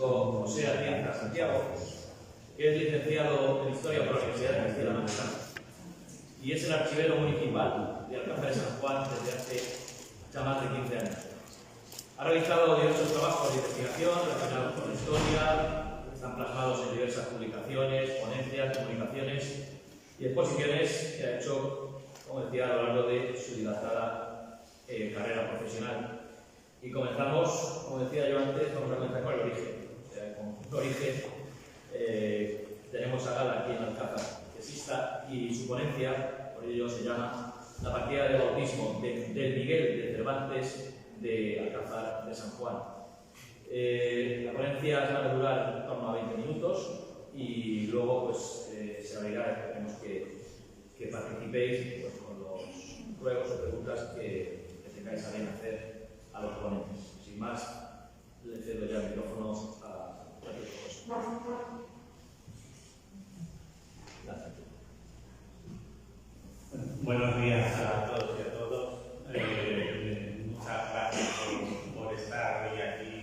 Francisco José Atienza Santiago, que es licenciado en Historia por la Universidad de Castilla-La Mancha y es el archivero municipal de Alcázar de San Juan desde hace ya más de 15 años. Ha realizado diversos trabajos de investigación relacionados con la historia, que están plasmados en diversas publicaciones, ponencias, comunicaciones y exposiciones que ha hecho, como decía, a lo largo de su dilatada carrera profesional. Y comenzamos, como decía yo antes, vamos a comenzar con el origen. O sea, con el origen tenemos a Gala aquí en Alcázar, tesista, y su ponencia, por ello se llama La partida de bautismo del Miguel de Cervantes de Alcázar de San Juan. La ponencia va a durar en torno a 20 minutos y luego pues, se abrirá, esperemos que participéis pues, con los ruegos o preguntas que tengáis a bien hacer a los ponentes. Sin más, le cedo ya el micrófono a Francisco. Buenos días a todos y a todos. Muchas gracias por estar hoy aquí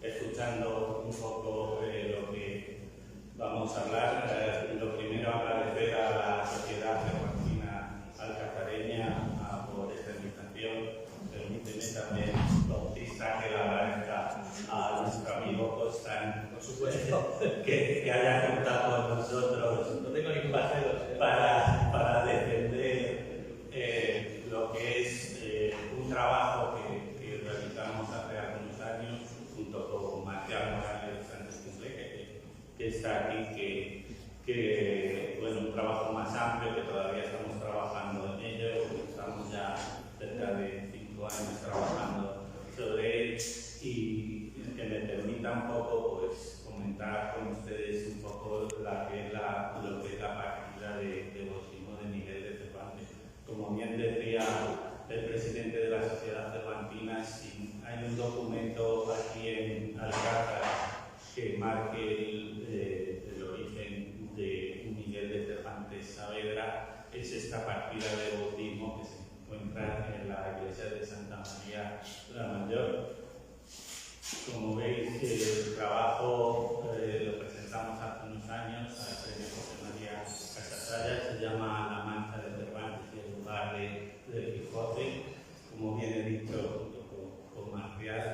escuchando un poco lo que vamos a hablar. Lo primero, agradecer a la Sociedad Cervantina Alcazareña por esta invitación. Permíteme también, Bautista, que le agradezca a nuestro amigo Costan, por supuesto, que haya contado con nosotros. No tengo ningún bajero para defender lo que es un trabajo que realizamos hace algunos años junto con Marcial Morales Sánchez Cumple, que está aquí, que bueno, un trabajo más amplio que todavía estamos trabajando en ello, estamos ya cerca de 5 años trabajando sobre él y que me permita un poco pues comentar con ustedes un poco lo que es la partida de bautismo de Miguel de Cervantes. Como bien decía el presidente de la Sociedad Cervantina, si hay un documento aquí en Alcázar que marque el origen de Miguel de Cervantes Saavedra, es esta partida de bautismo que se encuentra en la iglesia de Santa María la Mayor. Como veis, el trabajo lo presentamos hace unos años al premio José María Casasaya, se llama La Mancha de Cervantes y el lugar de Quijote. Como bien he dicho, junto con Marcial,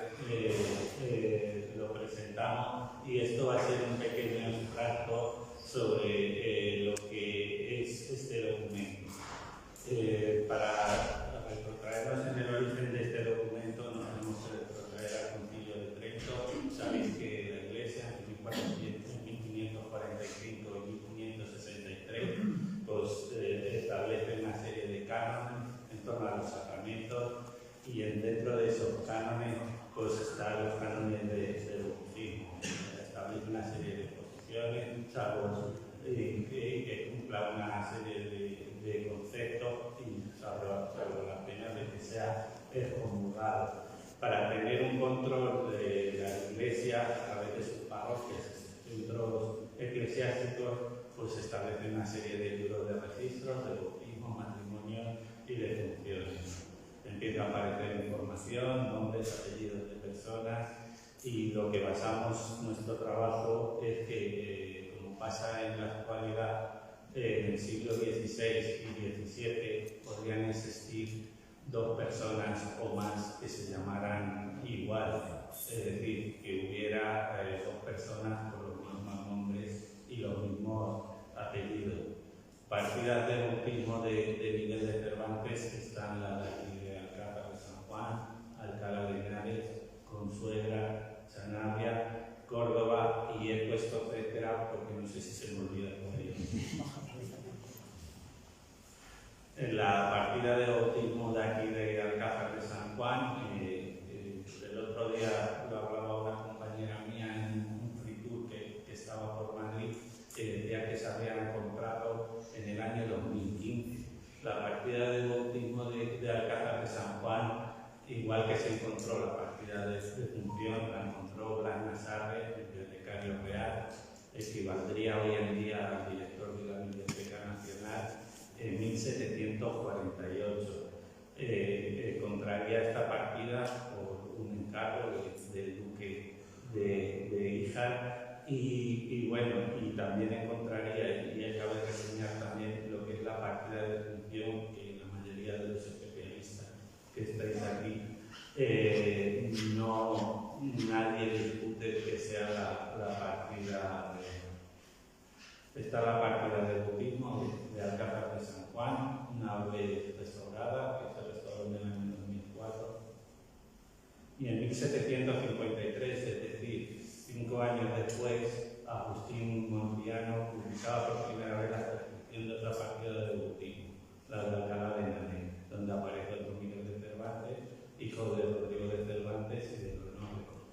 lo presentamos y esto va a ser un pequeño extracto sobre lo que es este documento. Para retrotraernos en el origen de este documento, nos tenemos que retrotraer al Concilio de Trento. Sabéis que la Iglesia en 1545 y 1563 pues, establece una serie de cánones en torno a los sacramentos y dentro de esos cánones pues, están los cánones del bautismo. Establece una serie de posiciones, salvo que cumpla una serie de conceptos y salvo la pena de que sea excomulgado. Para tener un control de la Iglesia a través de sus parroquias, centros eclesiásticos, pues establece una serie de libros de registros, de bautismo, matrimonio y de funciones. Empieza a aparecer información, nombres, apellidos de personas y lo que basamos nuestro trabajo es que, como pasa en la actualidad, en el siglo XVI y XVII podrían existir dos personas o más que se llamaran igual, es decir, que hubiera dos personas con los mismos nombres y los mismos apellidos. Partidas de bautismo de Miguel de Cervantes están las de aquí de Alcázar de San Juan, Alcalá de Henares, Consuegra, Sanabria, Córdoba y he puesto etcétera porque no sé si se me olvida por ello. En la partida de bautismo de aquí de Alcázar de San Juan, el otro día lo hablaba una compañera mía en un free tour que estaba por Madrid, que decía que se había encontrado en el año 2015. La partida de bautismo de Alcázar de San Juan, igual que se encontró la partida de función, la encontró Blas Nazarre, el bibliotecario real, equivaldría hoy en día al director de la Biblioteca Nacional, en 1748. Contraría esta partida por un encargo del duque de Hija realizar y bueno, y también encontraría, y acabo de reseñar también lo que es la partida de función que la mayoría de los especialistas que estáis aquí, nadie discute que sea la partida está la partida del budismo de Alcázar de San Juan, una ave restaurada que se restauró en el año 2004. Y en 1753, es decir, 5 años después, Agustín Mondriano publicaba por primera vez la transcripción de otra partida del budismo, la de Alcalá de Henares, donde aparece el Domingo de Cervantes, hijo de Rodrigo de Cervantes y de Leonor de Córdoba.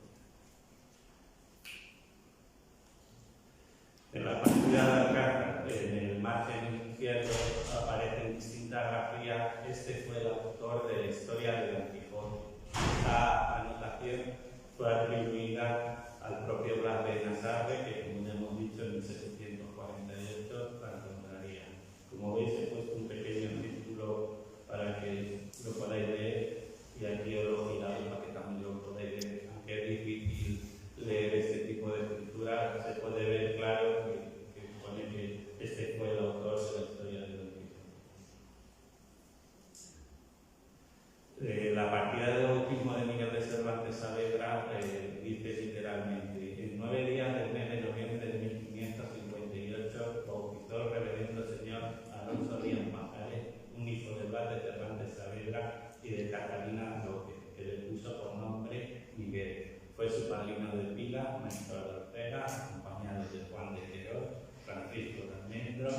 En la partida de Alcázar, en el margen izquierdo, aparecen distintas grafías. Este fue el autor de la historia de Don Quijote. Esta anotación fue atribuida al propio Blas de Nazarre, que, como ya hemos dicho, en 1748 la encontraría. Como veis, he puesto un pequeño título para que lo podáis leer, y aquí os lo he girado para que también lo podáis leer. Aunque es difícil leer este tipo de escritura, se puede ver claro que pone que este fue el autor de la historia de Don Quijote. La partida de bautismo de Miguel de Cervantes Saavedra dice literalmente: en 9 días del mes de noviembre de 1558 bautizó el reverendo señor Alonso Díaz Majares, un hijo de Blas de Cervantes Saavedra y de Catalina López, que le puso por nombre Miguel. Fue su padrino de pila, maestro de Ortega, acompañado de Juan de Querol, Francisco de Almendro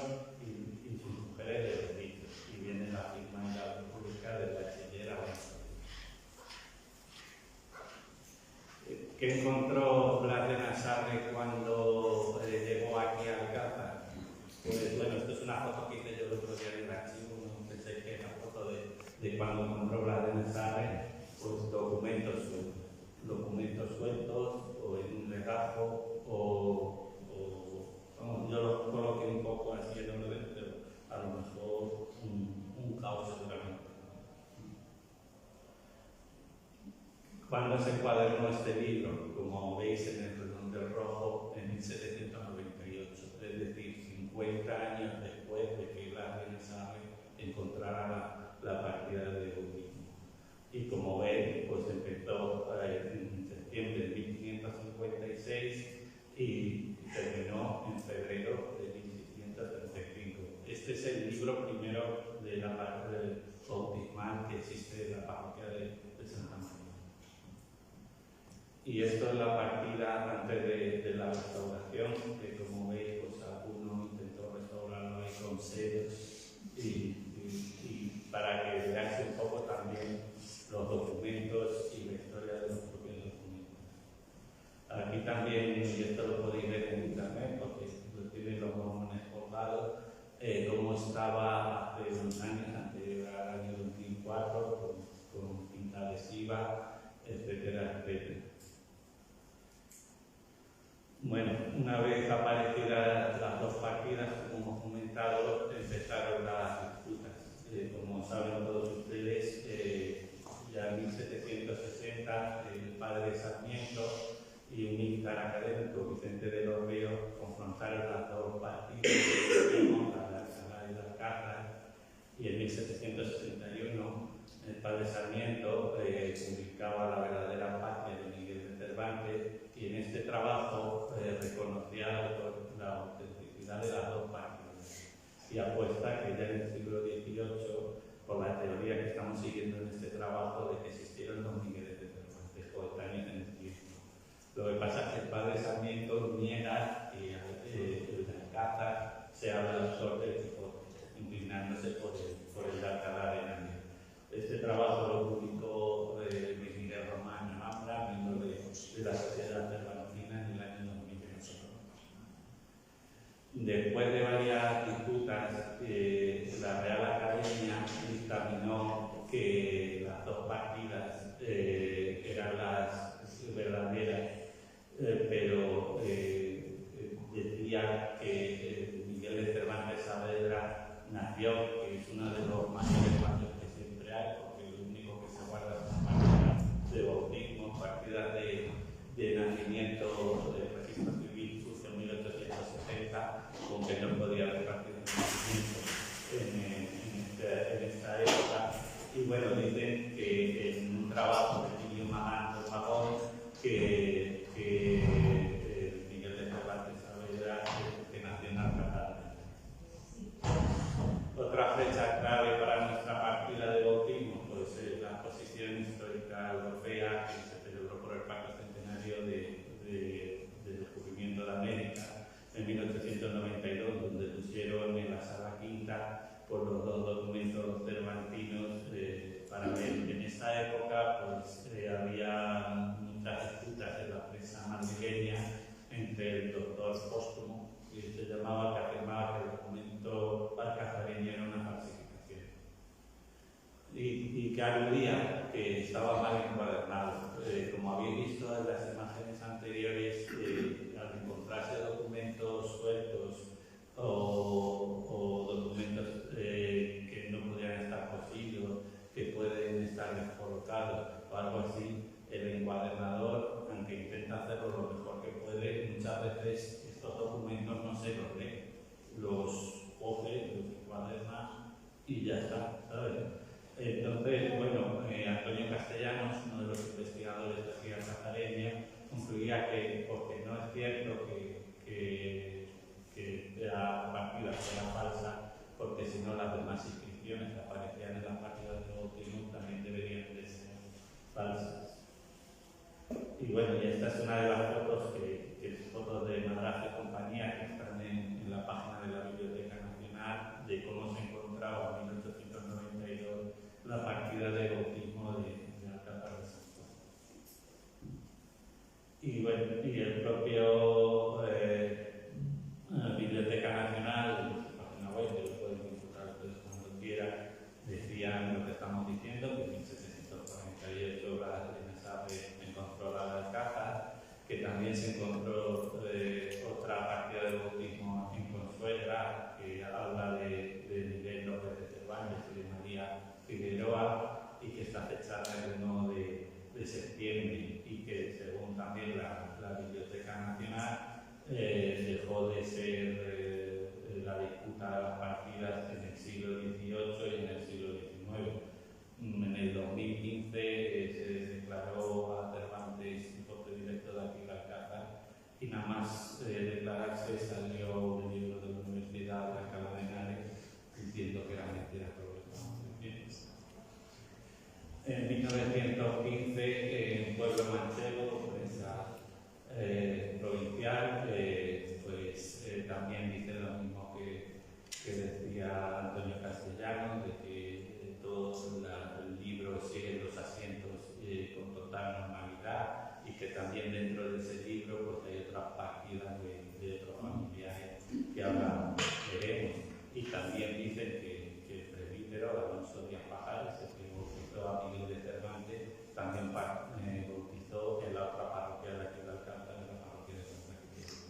y sus mujeres de los dichos. Y viene la firma en la República de Bachiller Alonso. ¿Qué encontró Blas de Nazarre cuando llegó aquí a Alcázar? Pues bueno, esto es una foto que hice yo el otro día en el archivo, no pensé que era foto de cuando encontró Blas de Nazarre, pues documentos sueltos o en un legajo vamos, yo lo coloqué un poco así en orden, pero a lo mejor un caos seguramente. ¿Cuándo se encuadernó este libro? Como veis en el redondel rojo, en 1798, es decir, 50 años después de que Blas de Nazarre encontrara la partida de budismo. Y como ven, pues empezó en septiembre de 1556 y terminó en febrero de 1635. Este es el libro primero de la parte del bautismal que existe en la parroquia de Santa María. Y esto es la partida antes de la restauración, que como veis, pues alguno intentó restaurarlo ahí con sellos y para que veáis un poco también los documentos y la historia de los propios documentos. Aquí también, y esto lo podéis ver en internet porque lo tienen los mormones colgados, cómo estaba hace unos años, anterior al año 2004, con cinta adhesiva, etcétera, etcétera. Bueno, una vez aparecidas las dos partidas, como hemos comentado, empezaron las disputas. Como saben todos ustedes, ya en 1760 el padre Sarmiento y un militar académico, Vicente de los Ríos, confrontaron las dos partidas, la de Alcalá y la de Alcázar, y en 1761 el padre Sarmiento publicaba La verdadera patria de Miguel de Cervantes, y en este trabajo reconocía la autenticidad de las dos partidas y apuesta que ya en el siglo XVIII, por la teoría que estamos siguiendo en este trabajo, de que existieron dos Migueles de Cervantes coetáneos en el tiempo. Lo que pasa es que el padre Sarmiento niega que el de Alcázar sea el autor del Quijote, inclinándose por el de Alcalá de Henares. Este trabajo lo publicó Luis Miguel Román en Ambra, miembro de la Sociedad Cervantina, en el año 2001. Después de varias disputas, la Real Academia dictaminó que las dos partidas eran las verdaderas, pero decía que Miguel de Cervantes Saavedra nació, que es uno de los mayores pasos que siempre hay, porque lo único que se guarda son partidas de bautismo, partidas de nacimiento, de registro entre el doctor Póstumo, que se llamaba, que afirmaba que el documento alcazareño era una falsificación. Y que aludía que estaba mal encuadernado. Como habéis visto en las imágenes anteriores, al encontrarse documentos sueltos o documentos que no podrían estar cosidos, que pueden estar descolocados o algo así, el encuadernador, aunque intenta hacerlo lo mejor que puede, muchas veces estos documentos no se los lee, los coge, los encuaderna y ya está, ¿sabes? Entonces, bueno, Antonio Castellanos, uno de los investigadores de la Guía Cazareña, concluía que, porque no es cierto que la partida fuera falsa, porque si no las demás inscripciones que aparecían en la partida de bautismo también deberían de ser falsas. Y bueno, y esta es una de las fotos que es fotos de Madrazo y compañía, que están en la página de la Biblioteca Nacional, de cómo se encontraba en 1892 la partida de bautismo de Alcázar de San Juan. Y bueno, y el propio Biblioteca Nacional, en su página web, que lo pueden consultar ustedes cuando quieran, decían lo que estamos diciendo, que en 1748 la NSAPE encontró la Alcázar, que también se encontró otra partida de bautismo en Consuegra, que habla de Miguel López de Cervantes y de María Figueroa, y que está fechada el 1 de septiembre, y que según también la Biblioteca Nacional dejó de ser la disputa de las partidas en el siglo XVIII y en el siglo XIX. En el 2015 se declaró a Cervantes hijo predilecto de aquí de Alcázar, y nada más declararse salió un libro de la Universidad de Alcalá de Henares diciendo que era mentira todo lo que estamos diciendo. En 1915, en Pueblo Manchego, prensa provincial, también dice lo mismo que decía Antonio Castellanos, de que todo el libro sigue los asientos con total normalidad, y que también dentro de ese libro pues, hay otras partidas de otros familiares que ahora veremos. Y también dicen que el presbítero Alonso Díaz Pajares, que bautizó a Miguel de Cervantes, también bautizó en la otra parroquia de aquí de Alcázar, en la parroquia de San Francisco.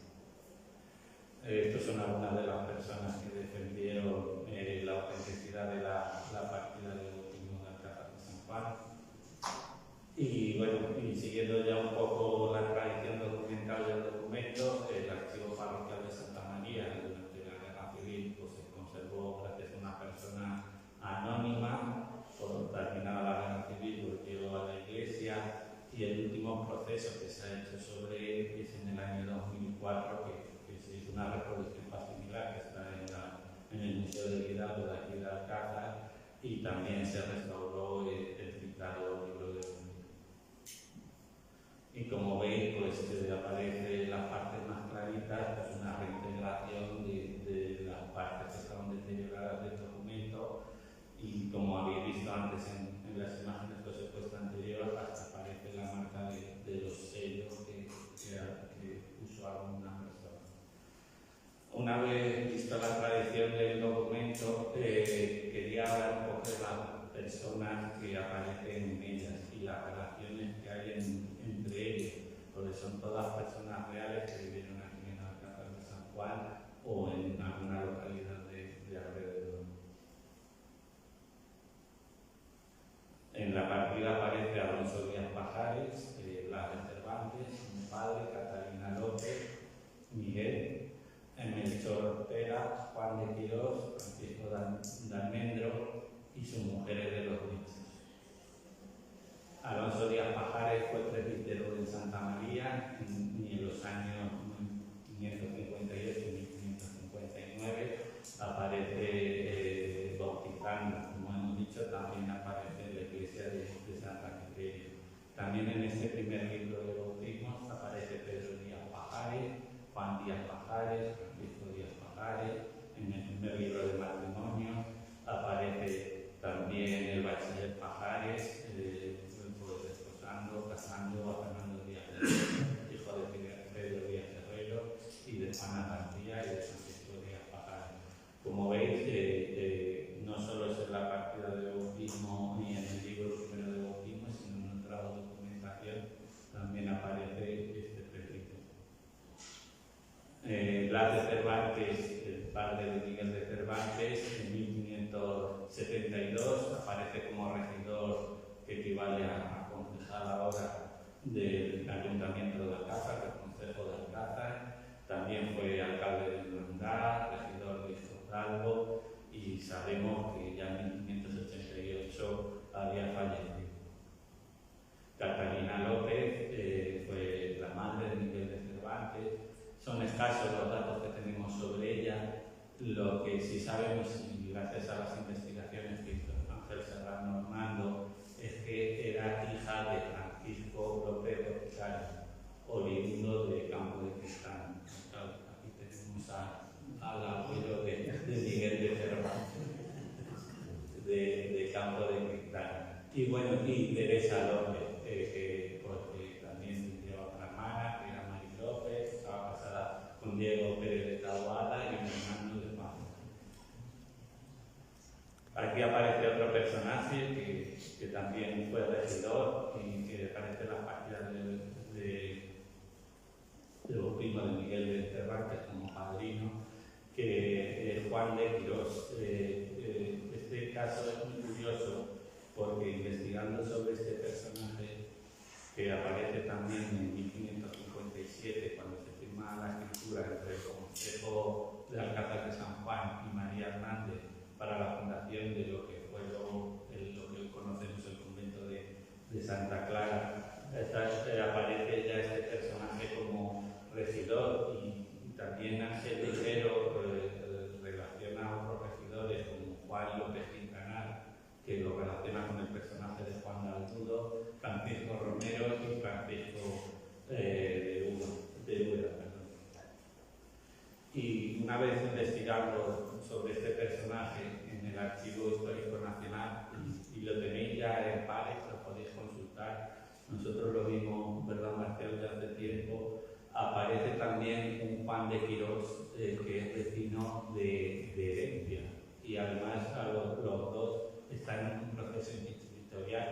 Estas son algunas de las personas que defendieron la autenticidad de la partida del bautismo de Alcázar de San Juan. Y bueno, y siguiendo ya un poco la tradición documental del documento, el archivo parroquial de Santa María durante la Guerra Civil pues, se conservó gracias a una persona anónima. Por terminada la Guerra Civil volvió a la iglesia, y el último proceso que se ha hecho sobre él es en el año 2004, que se hizo una reproducción similar que está en el Museo de Hidalgo de aquí de Alcázar, y también se restauró el citado libro de documento. Y como veis, pues aparece las partes más claritas, pues una reintegración de las partes que estaban deterioradas del documento, y como habéis visto antes en las imágenes que os he puesto anterior, hasta aparece la marca de los sellos que usó alguna persona. Una vez visto la tradición del documento, quería hablar un poco de las personas que aparecen en ellas y las relaciones que hay entre ellos, porque son todas personas reales que vivieron aquí en Alcázar de San Juan o en alguna localidad de alrededor. En la partida aparece Alonso Díaz Pajares, Blas de Cervantes, mi padre, Catalina López, Miguel, Melchor Ortega, Juan de Quirós, Francisco de Almendro y sus mujeres de los dichos. Alonso Díaz Pajares fue presbítero de Santa María en los años 1558 y 1559. Aparece bautizando, como hemos dicho, también aparece en la iglesia de Santa Quiteria. También en este primer libro de bautismos aparece Pedro Díaz Pajares, Juan Díaz Pajares, Francisco Díaz Pajares. En el primer libro de matrimonio aparece también el bachiller Pajares, casando a Fernando Díaz Herrero, hijo de Pedro Díaz Herrero, Blas de Cervantes, el padre de Miguel de Cervantes, en 1572 aparece como regidor, que equivale a concejal ahora del Ayuntamiento de Alcázar, del Concejo de Alcázar. También fue alcalde de Hermandad, regidor de Hidalgo, y sabemos que ya en 1588 había fallecido. Catalina López fue la madre de Miguel de Cervantes. Son escasos los datos que tenemos sobre ella. Lo que sí sabemos, y gracias a las investigaciones que hizo Ángel Serrano Armando, es que era hija de Francisco López Boticario, oriundo de Campo de Cristán. Aquí tenemos al abuelo de Miguel de Cervantes, de Campo de Cristán. Y bueno, y Teresa López, porque también lleva otra hermana, que era Mari López, estaba casada con Diego Pérez de Taboada y un hermano de Juan. Aquí aparece otro personaje que también fue regidor y que aparece en la página de bautismo de Miguel de Cervantes como padrino, que es Juan de Quirós. Este caso es muy curioso porque investigando sobre este personaje, que aparece también en 1557 cuando se firma la escritura entre el Consejo de Alcázar de San Juan y María Hernández para la fundación de lo que fue lo que conocemos el convento de Santa Clara. Aparece ya este personaje como regidor y también Ángel Ligero relaciona a otros regidores como Juan López Quintanar, que lo relaciona con el personaje de Juan de Altudo, Francisco Romero y Francisco de Úbeda. Y una vez investigando sobre este personaje en el Archivo Histórico Nacional, y lo tenéis ya en pares, lo podéis consultar, nosotros lo vimos, ¿verdad, Marcelo, ya hace tiempo, aparece también un Juan de Quirós, que es vecino de Herencia, y además los dos están en un proceso inquisitorial.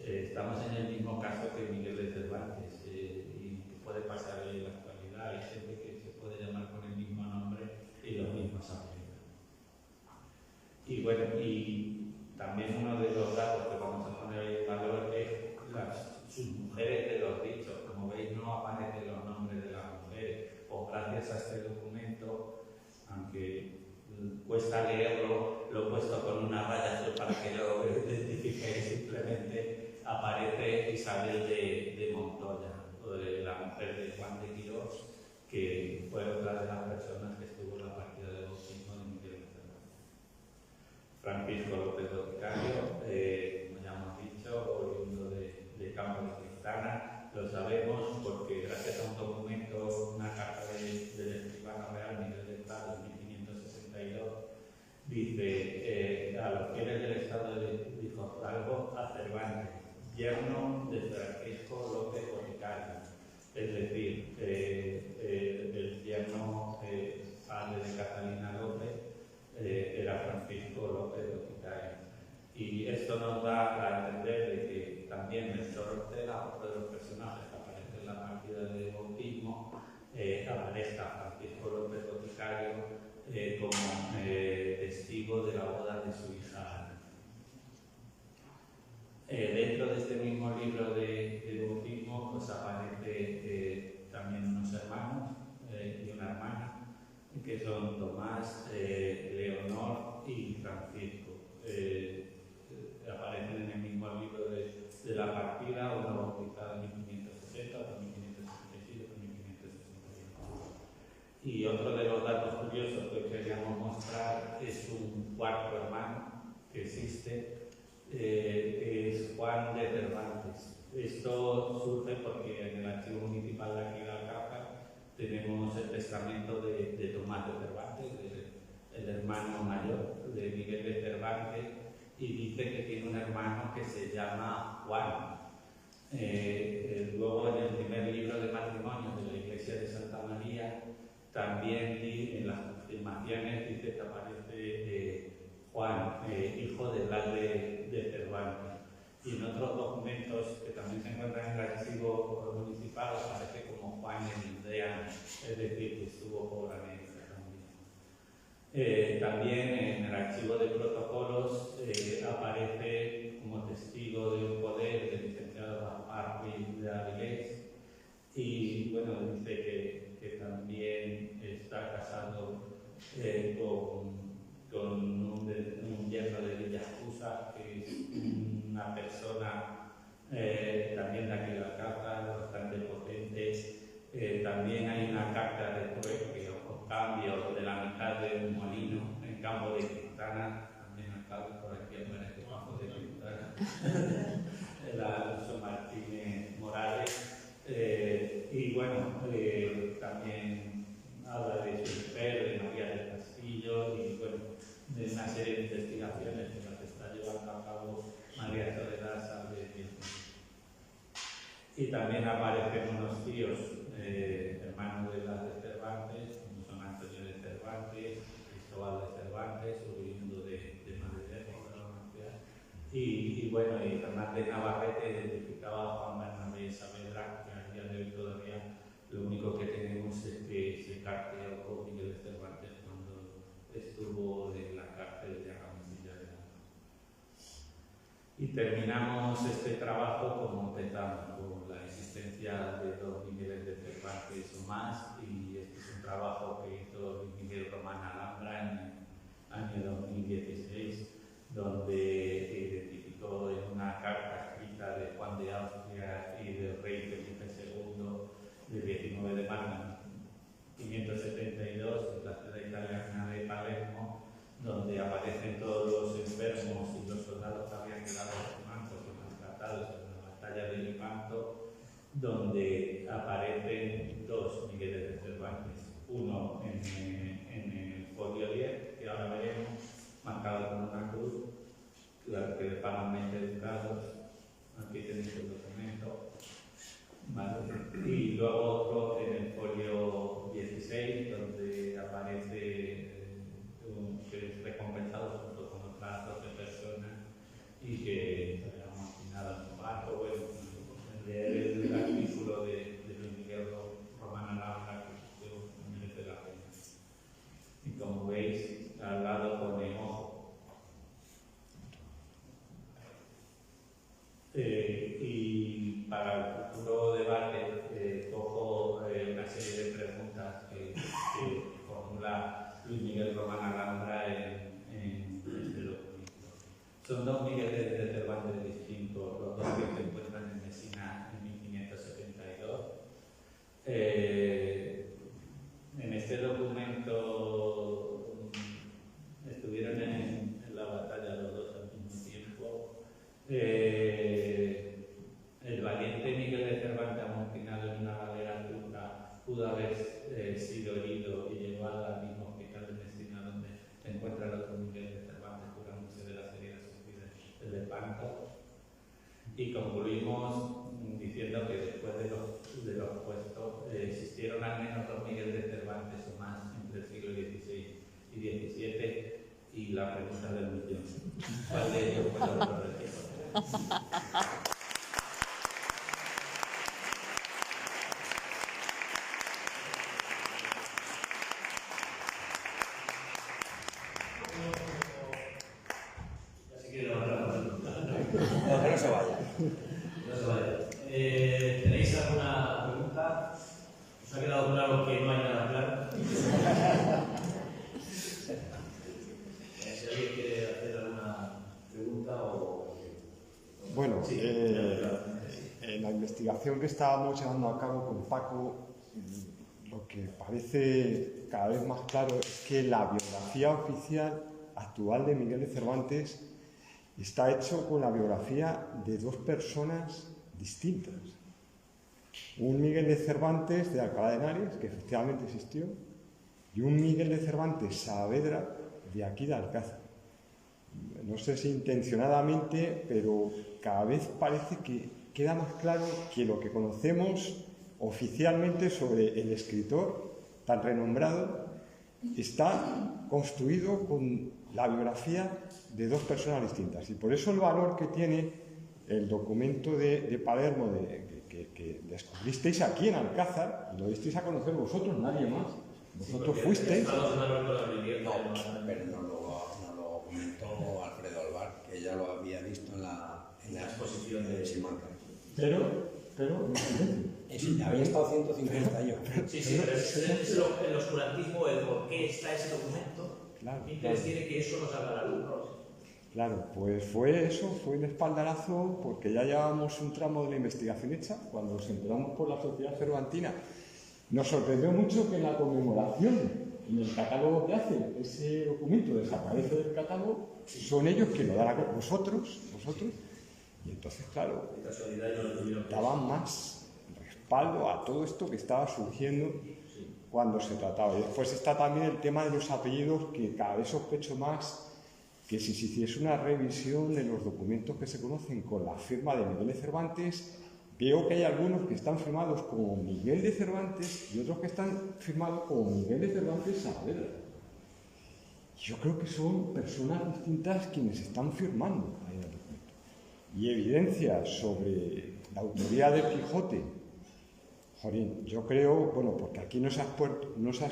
Estamos en el mismo caso que Miguel de Cervantes, y puede pasar en la actualidad. Hay gente que se puede llamar con el mismo nombre y los mismos apellidos. Y bueno, y también uno de los datos que vamos a poner en valor es sus mujeres de los dichos. Como veis, no aparecen los nombres de las mujeres, o gracias a este documento, aunque cuesta leerlo, lo he puesto con una raya azul para que lo identifiquéis. Simplemente aparece Isabel de Montoya, la mujer de Juan de Quirós, que fue otra de las personas que estuvo en la partida de bautismo de Miguel de Cervantes. Francisco López Boticario, como ya hemos dicho, oriundo de Campo de Cristana. Lo sabemos porque gracias a un documento, una carta del escribano real Miguel de Prado en 1562, dice a los fieles del estado de Hidalgo a Cervantes, yerno de Francisco López Boticario, es decir, el yerno padre de Catalina López era Francisco López Boticario. Y esto nos da a entender de que también Melchor Ortega, otro de los personajes que aparece en la partida de bautismo, aparezca Francisco López Boticario como testigo de la boda de su hija Ana. Dentro de este mismo libro de bautismo pues aparece también unos hermanos y una hermana, que son Tomás, Leonor y Francisco. Aparecen en el mismo libro de la partida, una bautizada en 1560, otra en 1567, otra en 1561. Y otro de los datos curiosos que queríamos mostrar es un cuarto hermano que existe, que es Juan de Cervantes. Esto surge porque en el archivo municipal de aquí de Alcázar tenemos el testamento de Tomás de Cervantes, el hermano mayor de Miguel de Cervantes, y dice que tiene un hermano que se llama Juan. Luego en el primer libro de matrimonio de la Iglesia de Santa María, también en las confirmaciones dice que aparece Juan, hijo de Blas de Cervantes. Y en otros documentos que también se encuentran en el archivo municipal aparece como Juan años de años, es decir, que estuvo por América también. También en el archivo de protocolos aparece como testigo de un poder del licenciado Martín de Avilés, y bueno, dice que también está casado con un yerno de Villajusa, que es una persona también de aquí de la casa, bastante potente. También hay una carta de trueque o cambio de la mitad de un molino en Campo de Quintana, también acá por aquí aparece Campo de Quintana, el Alonso Martínez Morales. Y bueno, también habla de su mujer, de María del Castillo, y bueno, de una serie de investigaciones que las está llevando a cabo María Soledad Sánchez. Y también aparecen unos tíos, hermanos de las de Cervantes, como son Antonio de Cervantes, Cristóbal de Cervantes, oriundo de Madrid, y bueno, y Fernández Navarrete identificaba a Juan Bernabé Saavedra, que a día de hoy todavía lo único que tenemos es que se carteó Miguel de Cervantes cuando estuvo en la cárcel de Agamesilla de la. Y terminamos este trabajo como empezamos, con la existencia de dos Migueles de Cervantes o más, y este es un trabajo que hizo Luis Miguel Román Alhambra en el año 2016, donde identificó en una carta escrita de Juan de Austria y del rey Felipe II del 19 de marzo de 572 en la ciudad italiana de Palermo, donde aparecen todos los enfermos y los soldados que habían quedado mansos y maltratados en la batalla de Lepanto, donde aparecen dos Migueles de Cervantes, uno en el folio 10, que ahora veremos, marcado con una cruz, que de Panamente educados. Aquí tenéis el documento. ¿Vale? Y luego otro en el folio 16, donde aparece que es recompensado junto con otras 12 personas y que habíamos asignado en su barco. Bueno, leer el artículo de Luis Miguel Román Alhambra, que merece la pena. Y como veis, al lado pone ojo. Y para el futuro debate cojo una serie de preguntas que formula Luis Miguel Román Alhambra en este documento. Son dos Migueles de Cervantes distintos, los dos que se encuentran en Mesina en 1572. En este documento estuvieron en la batalla los dos al mismo tiempo. El valiente Miguel de Cervantes, amotinado en una galera turca, pudo haber sido herido y llevado al mismo hospital de Mesina, donde se encuentra el otro Miguel de Cervantes curándose de las heridas sufridas en Lepanto. Y concluimos diciendo que después de los puestos existieron al menos dos Miguel de Cervantes o más entre el siglo XVI y XVII, y la pregunta del millón: ¿cuál de ellos fue el autor del Quijote? No, que no se vaya. No se vaya. ¿Tenéis alguna pregunta? ¿Os ha quedado claro que no hay nada claro? Si alguien quiere hacer alguna pregunta o... Bueno, sí, en la investigación que estábamos llevando a cabo con Paco, lo que parece cada vez más claro es que la biografía oficial actual de Miguel de Cervantes está hecho con la biografía de dos personas distintas. Un Miguel de Cervantes de Alcalá de Henares, que efectivamente existió, y un Miguel de Cervantes Saavedra de aquí de Alcázar. No sé si intencionadamente, pero cada vez parece que queda más claro que lo que conocemos oficialmente sobre el escritor tan renombrado está construido con la biografía de dos personas distintas. Y por eso el valor que tiene el documento de Palermo, que descubristeis aquí en Alcázar y lo disteis a conocer vosotros, nadie más. Vosotros Sí, fuisteis. No, pero no lo comentó Alfredo Alvar, que ya lo había visto en la exposición de Simancas. Pero Había estado 150 años. Sí, sí, pero es el oscurantismo, el por qué está ese documento. Claro, ¿Qué interés tiene que eso nos haga la luz? claro, pues fue eso, fue un espaldarazo porque ya llevábamos un tramo de la investigación hecha. Cuando nos enteramos por la Sociedad Cervantina, nos sorprendió mucho que en la conmemoración, en el catálogo que hacen, ese documento desaparece del catálogo, son ellos que lo dan a vosotros, y entonces, claro, daban más respaldo a todo esto que estaba surgiendo cuando se trataba. Y después está también el tema de los apellidos, que cada vez sospecho más que si se hiciese una revisión de los documentos que se conocen con la firma de Miguel de Cervantes, veo que hay algunos que están firmados como Miguel de Cervantes y otros que están firmados como Miguel de Cervantes Saavedra. Yo creo que son personas distintas quienes están firmando ahí en el documento. Y evidencias sobre la autoría del Quijote. Jorín, yo creo, bueno, porque aquí nos has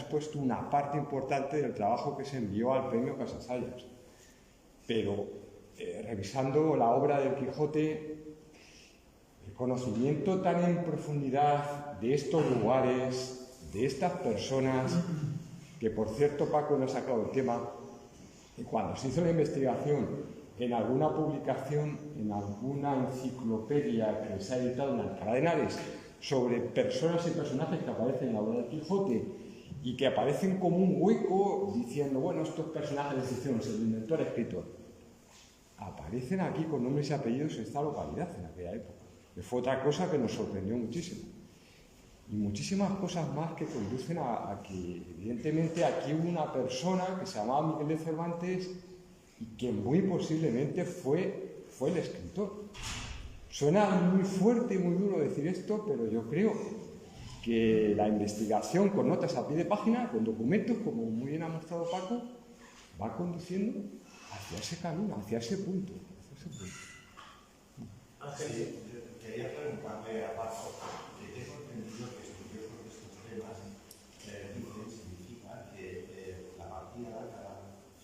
puesto una parte importante del trabajo que se envió al premio Casasallas. Pero revisando la obra del Quijote, el conocimiento tan en profundidad de estos lugares, de estas personas, que por cierto Paco nos ha sacado el tema, y cuando se hizo la investigación en alguna publicación, en alguna enciclopedia que se ha editado en Alcalá de Henares, sobre personas y personajes que aparecen en la obra del Quijote y que aparecen como un hueco diciendo, bueno, estos personajes les hicieron ser el inventor, escritor. Aparecen aquí con nombres y apellidos en esta localidad en aquella época. Que fue otra cosa que nos sorprendió muchísimo. Y muchísimas cosas más que conducen a que, evidentemente, aquí hubo una persona que se llamaba Miguel de Cervantes y que muy posiblemente fue el escritor. Suena muy fuerte y muy duro decir esto, pero yo creo que la investigación con notas a pie de página, con documentos, como muy bien ha mostrado Paco, va conduciendo hacia ese camino, hacia ese punto. Sí, quería preguntarle a Paco, que tengo entendido que estudiosos de estos temas significa que la partida de cada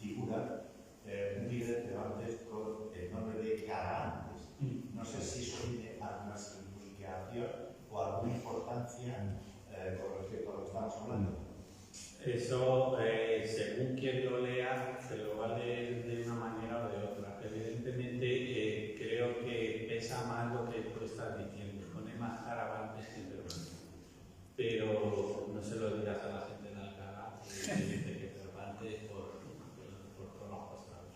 figura Miguel de Cervantes con el nombre de Caravantes. No sé si eso tiene alguna significación o alguna importancia con respecto a lo que estamos hablando. Eso, según quien lo lea, se lo va a leer de una manera o de otra. Evidentemente, creo que pesa más lo que tú estás diciendo. Pone más Caravantes que Cervantes. Pero no se lo digas a la gente en Alcalá, que dice que Cervantes por todos los costados.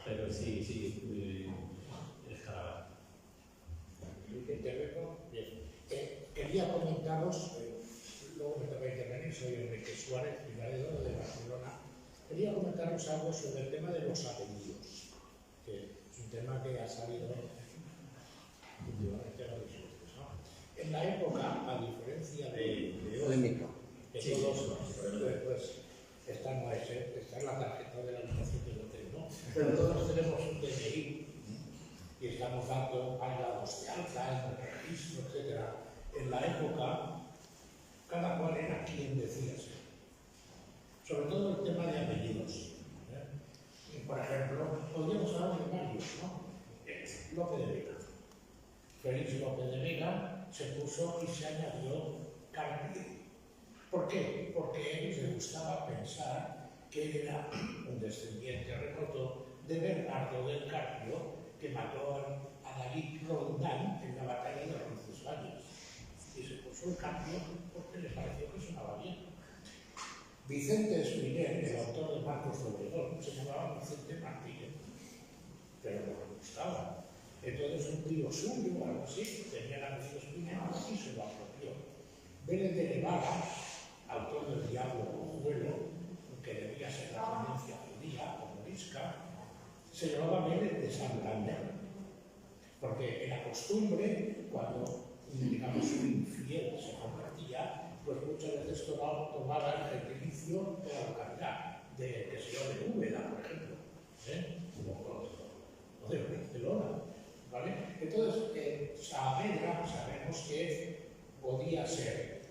Pero sí, es Caravantes. Quería comentaros, luego me toca intervenir, soy Enrique Suárez, Pilaredo de Barcelona. Quería comentaros algo sobre el tema de los apellidos, que es un tema que ha salido últimamente a los discursos, ¿no? En la época, a diferencia de hoy, que todos, pues, esta no es, esta es la tarjeta de la habitación del hotel, ¿no? Pero todos tenemos un DNI y estamos dando dados de alta en el registro, etc. En la época, cada cual era quien decía ser. Sobre todo el tema de apellidos. Por ejemplo, podríamos hablar de varios, ¿no? Lope de Vega. Félix Lope de Vega se puso y se añadió Carpio. ¿Por qué? Porque a ellos les gustaba pensar que era un descendiente remoto de Bernardo del Carpio, que mató a David Roldán en la batalla de Roncesvalles. Y se puso el Carpio porque le pareció que sonaba bien. Vicente Espinel, el autor de Marcos de Obregón, se llamaba Vicente Martínez, pero no le gustaba. Entonces un tío suyo o algo así tenía el apellido Espinel y se lo apropió. Vélez de Nevada, autor del Diablo Cojuelo, que debía ser la tendencia judía o morisca, se llamaba Vélez de Santander, porque en la costumbre, cuando, digamos, un infiel se convertía, pues muchas veces tomaba el gentilicio de la localidad, de Úbeda, por ejemplo, o de Barcelona. ¿vale? Entonces, Saavedra sabemos que podía ser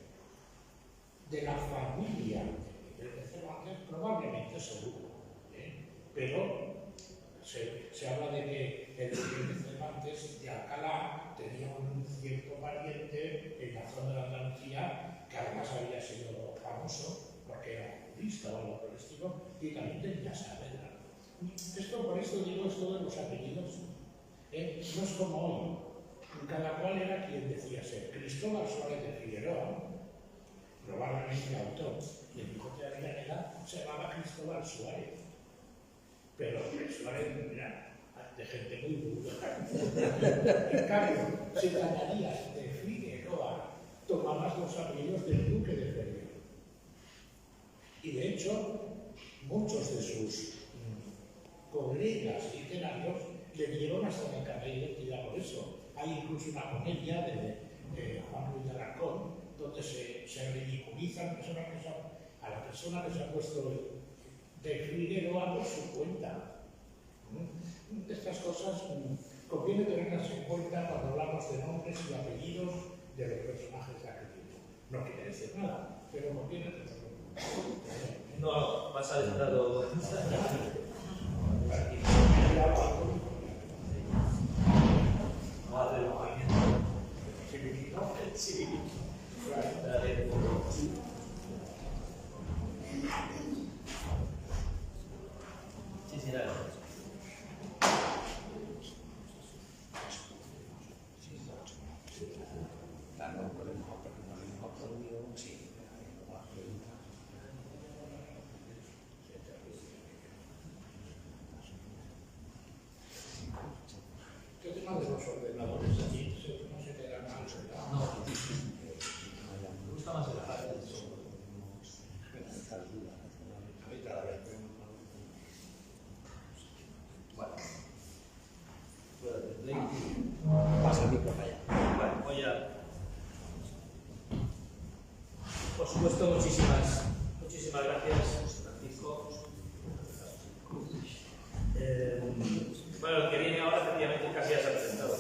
de la familia de Cervantes, probablemente seguro, pero se habla de que el Miguel de Cervantes de Alcalá tenía un cierto pariente en la zona de Andalucía que además había sido famoso porque era jurista o algo por el estilo, y también tenía Saavedra. Por esto digo esto de los apellidos, no es como hoy, cada cual era quien decía ser. Cristóbal Suárez de Figueroa, probablemente autor, y el Quijote de Avellaneda se llamaba Cristóbal Suárez, pero Suárez era de gente muy dura. En cambio, si te añadías de Figueroa, tomabas los apellidos del duque de Feria. Y de hecho, muchos de sus colegas literarios le dieron hasta la carrera de identidad por eso. Hay incluso una comedia de Juan Luis de Alarcón, donde se ridiculizan a la persona que se ha puesto de Figueroa por su cuenta. Estas cosas conviene tenerlas en cuenta cuando hablamos de nombres y apellidos de los personajes de aquel tiempo. No quiere decir nada, pero conviene tenerlo en cuenta. No, vas al estado. Sí. Sí, dale. ¿Qué tema de los ordenadores aquí? No se queda mal, ¿verdad? No, me gusta más la parte del software. Bueno, Pasa el micro para allá. bueno, voy a. Por supuesto, muchísimas gracias, Francisco. Bueno, el que viene ahora efectivamente casi ya se ha presentado.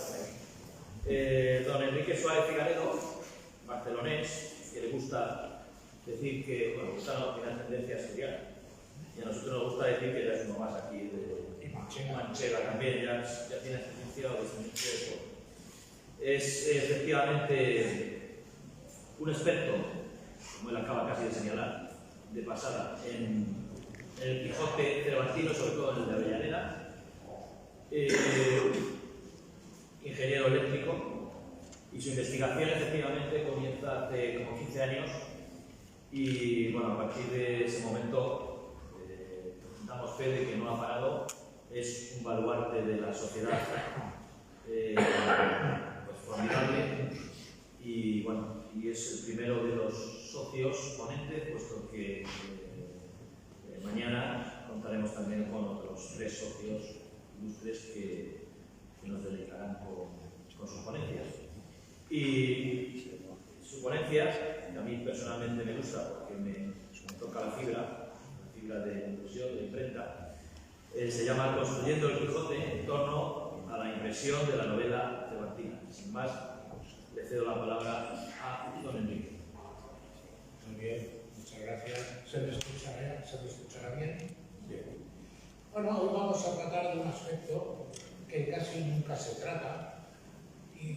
Don Enrique Suárez Figaredo, barcelonés, que le gusta decir que, bueno, gusta tiene tendencia a estudiar. Y a nosotros nos gusta decir que ya es uno más aquí de Manchega también, ya tiene experiencia o descendencia. Es efectivamente un experto, como él acaba casi de señalar, de pasada, en el Quijote cervantino, sobre todo en el de Avellaneda. Ingeniero eléctrico, y su investigación efectivamente comienza hace como 15 años y bueno, a partir de ese momento damos fe de que no ha parado, es un baluarte de la sociedad pues formidable y bueno, y es el primero de los socios ponentes, puesto que mañana contaremos también con otros 3 socios ilustres que nos dedicarán con sus ponencias. Y su ponencia, que a mí personalmente me gusta porque me toca la fibra de impresión, de imprenta, se llama Construyendo el Quijote en torno a la impresión de la novela cervantina. Sin más, le cedo la palabra a don Enrique. Muy bien, muchas gracias. ¿Se me escuchará bien? Bien. Bueno, hoy vamos a tratar de un aspecto que casi nunca se trata,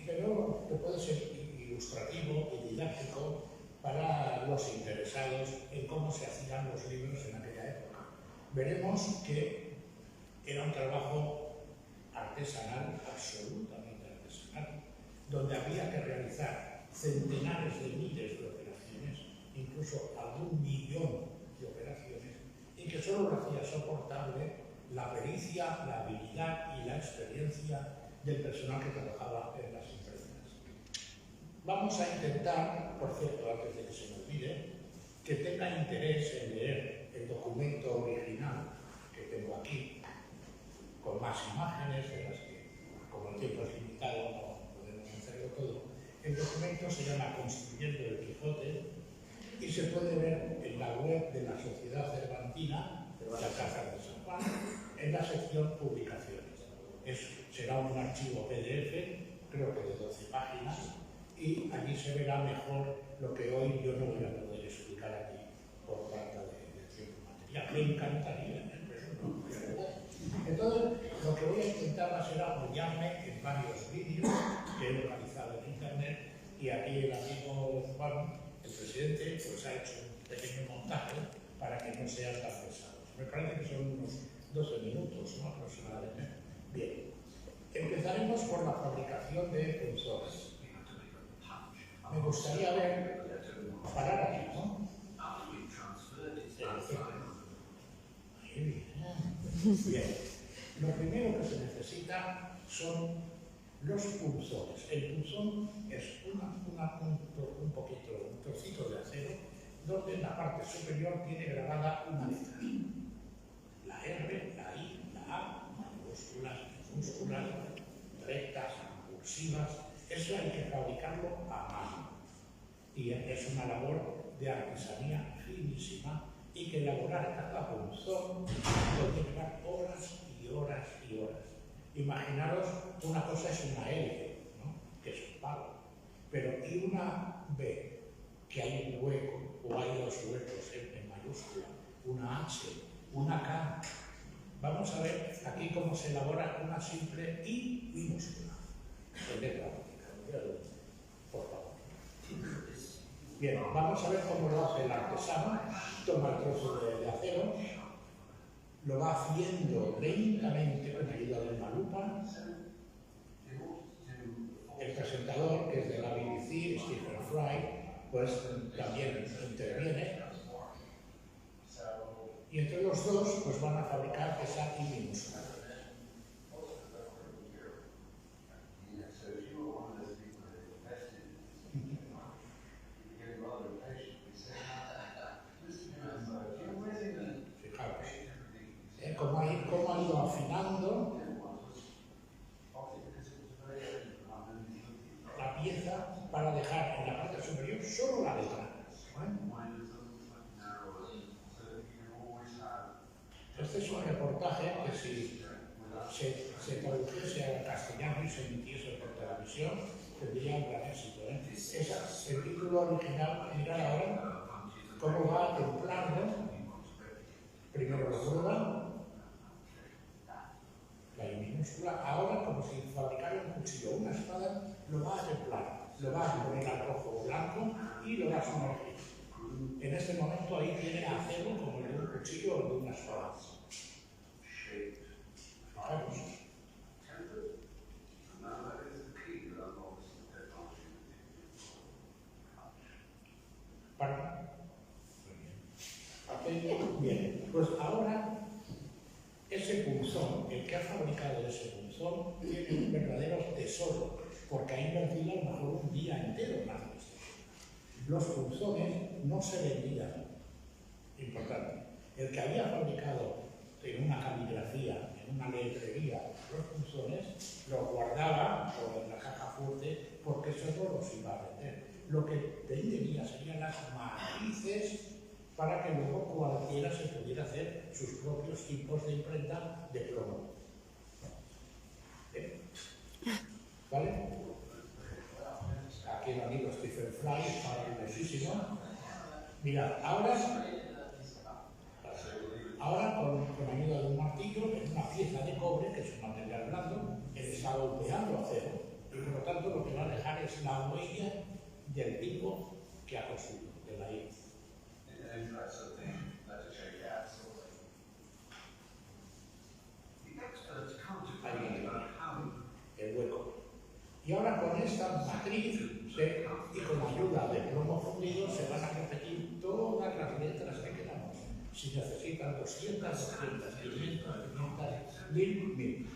pero que puede ser ilustrativo y didáctico para los interesados en cómo se hacían los libros en aquella época. Veremos que era un trabajo artesanal, absolutamente artesanal, donde había que realizar centenares de miles de operaciones, incluso algún millón de operaciones, y que solo lo hacía soportable la pericia, la habilidad y la experiencia del personal que trabajaba en las empresas. Vamos a intentar, por cierto, antes de que se me olvide, que tenga interés en leer el documento original que tengo aquí, con más imágenes, de las que, como el tiempo es limitado, no podemos hacerlo todo. El documento se llama Construyendo el Quijote y se puede ver en la web de la Sociedad Cervantina, de la Casa de San Juan, en la sección Publicaciones. será un archivo PDF, creo que de 12 páginas, y allí se verá mejor lo que hoy yo no voy a poder explicar aquí por falta de tiempo material. Me encantaría, pero no voy a poder. Entonces, lo que voy a intentar será apoyarme en varios vídeos que he localizado en internet, y aquí el amigo Juan, el presidente, pues ha hecho un pequeño montaje para que no sean tan pesados. Me parece que son unos 12 minutos, ¿no? Aproximadamente. Bien, empezaremos por la fabricación de punzones. Me gustaría parar aquí, ¿no? Bien, lo primero que se necesita son los punzones. El punzón es un trocito de acero donde en la parte superior tiene grabada una letra. La R, la I, la A, mayúsculas, minúsculas, rectas, cursivas. Eso hay que fabricarlo a mano. Y es una labor de artesanía finísima, y que elaborar cada punzón puede llevar horas y horas y horas. Imaginaros, una cosa es una L, ¿no? Que es un palo, pero y una B, que hay un hueco, o hay dos huecos en mayúscula, una H, una K. Vamos a ver aquí cómo se elabora una simple I minúscula. En letra gótica, por favor. Bien, vamos a ver cómo lo hace el artesano. Toma el trozo de acero, lo va haciendo lentamente con ayuda de una lupa. El presentador, que es de la BBC, Stephen Fry, pues también interviene. Y entre los dos pues van a fabricar esa I minúscula. Cómo ha ido afinando la pieza para dejar en la parte superior solo la letra. Este es un reportaje que si se tradujese al castellano y se emitiese por televisión, tendría un gran éxito. El título original, mirad ahora cómo va templando. Primero lo prueba, la I minúscula. Ahora, como si fabricara un cuchillo o una espada, lo va a templar, lo va a poner al rojo o blanco y lo va a sumergir. En este momento ahí tiene acero como el de un cuchillo o de una espada. Fijaros. Bien, pues ahora ese punzón, el que ha fabricado ese punzón, tiene un verdadero tesoro, porque ha invertido a lo mejor un día entero en hacer esto. Los punzones no se vendían. Importante. El que había fabricado en una caligrafía, en una letrería, los punzones, los guardaba en la caja fuerte, porque eso no los iba a vender. Lo que vendería serían las matrices, para que luego cualquiera se pudiera hacer sus propios tipos de imprenta de plomo. ¿Vale? Aquí el amigo Stephen Fry, famosísimo. Mirad, ahora con ayuda de un martillo, en una pieza de cobre, que es un material blando, él está golpeando acero, y por lo tanto lo que va a dejar es la huella del tipo que ha construido, de la I. El hueco. Y ahora con esta matriz y con la ayuda de plomo fundido se van a repetir todas las letras que queramos. Si necesitan 200, 200, 500, 500, 1000.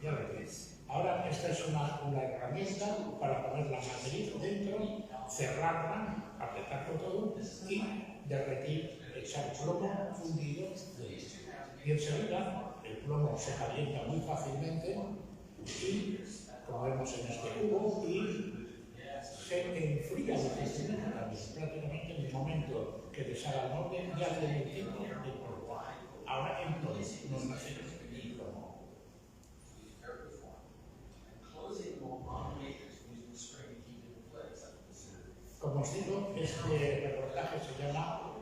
Ya lo veis. Ahora esta es una herramienta para poner la matriz dentro, cerrarla, apretarlo todo y derretir, echar plomo fundido de esto. Y enseguida el plomo se calienta muy fácilmente y, como vemos en este cubo, y se enfría la textura también. Prácticamente en el momento que deshaga el molde ya tiene el tiempo de plomo. Ahora en plomo, no es más el plomo. Como os digo, este reportaje se llama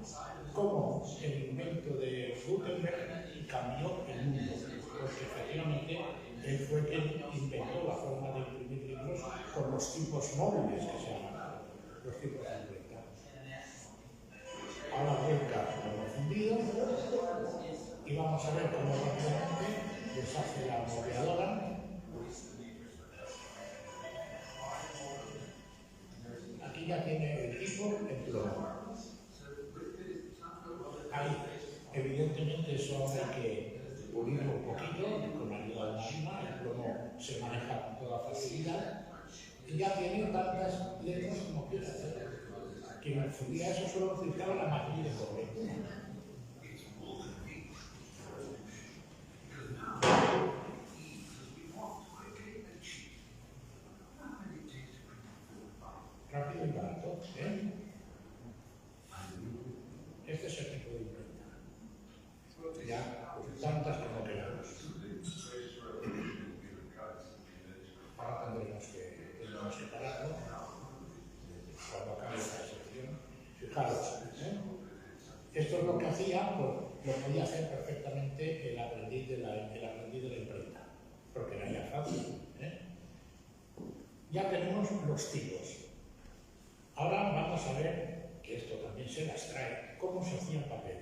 ¿Cómo el invento de Gutenberg cambió el mundo? Porque efectivamente él fue quien inventó la forma de imprimir libros con los tipos móviles que se llaman, los tipos de imprenta. Ahora voy a lo fundido y vamos a ver cómo rápidamente deshace la moldeadora. Aquí ya tiene el tipo en plomo. Ahí, evidentemente, eso hay que pulirlo un poquito con la ayuda de la misma. El plomo se maneja con toda facilidad y ya tiene tantas letras como quiera hacer. Que en su día eso solo utilizaba la maquinilla de correo. Rápido y barato, ¿eh? Este es el tipo de imprenta. Ya, pues, tantas como queramos. Ahora tendremos que pararlo cuando acabe esta sección. Fijaros, ¿eh? Esto es lo que hacía, pues lo podía hacer perfectamente el aprendiz de la imprenta, porque era ya fácil, ¿eh? Ya tenemos los tipos. Ahora vamos a ver, que esto también se las trae, cómo se hacía el papel.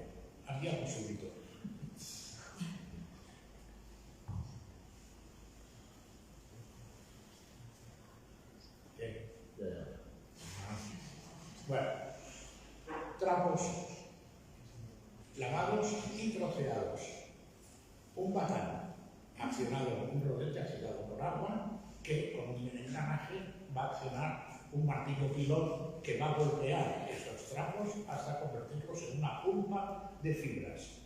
Había un súbito. Bien. Bueno, trapos lavados y troceados. Un batán accionado, un rodete accionado por agua, que con un engranaje va a accionar un martillo pilón que va a golpear esos trapos hasta convertirlos en una pulpa de fibras.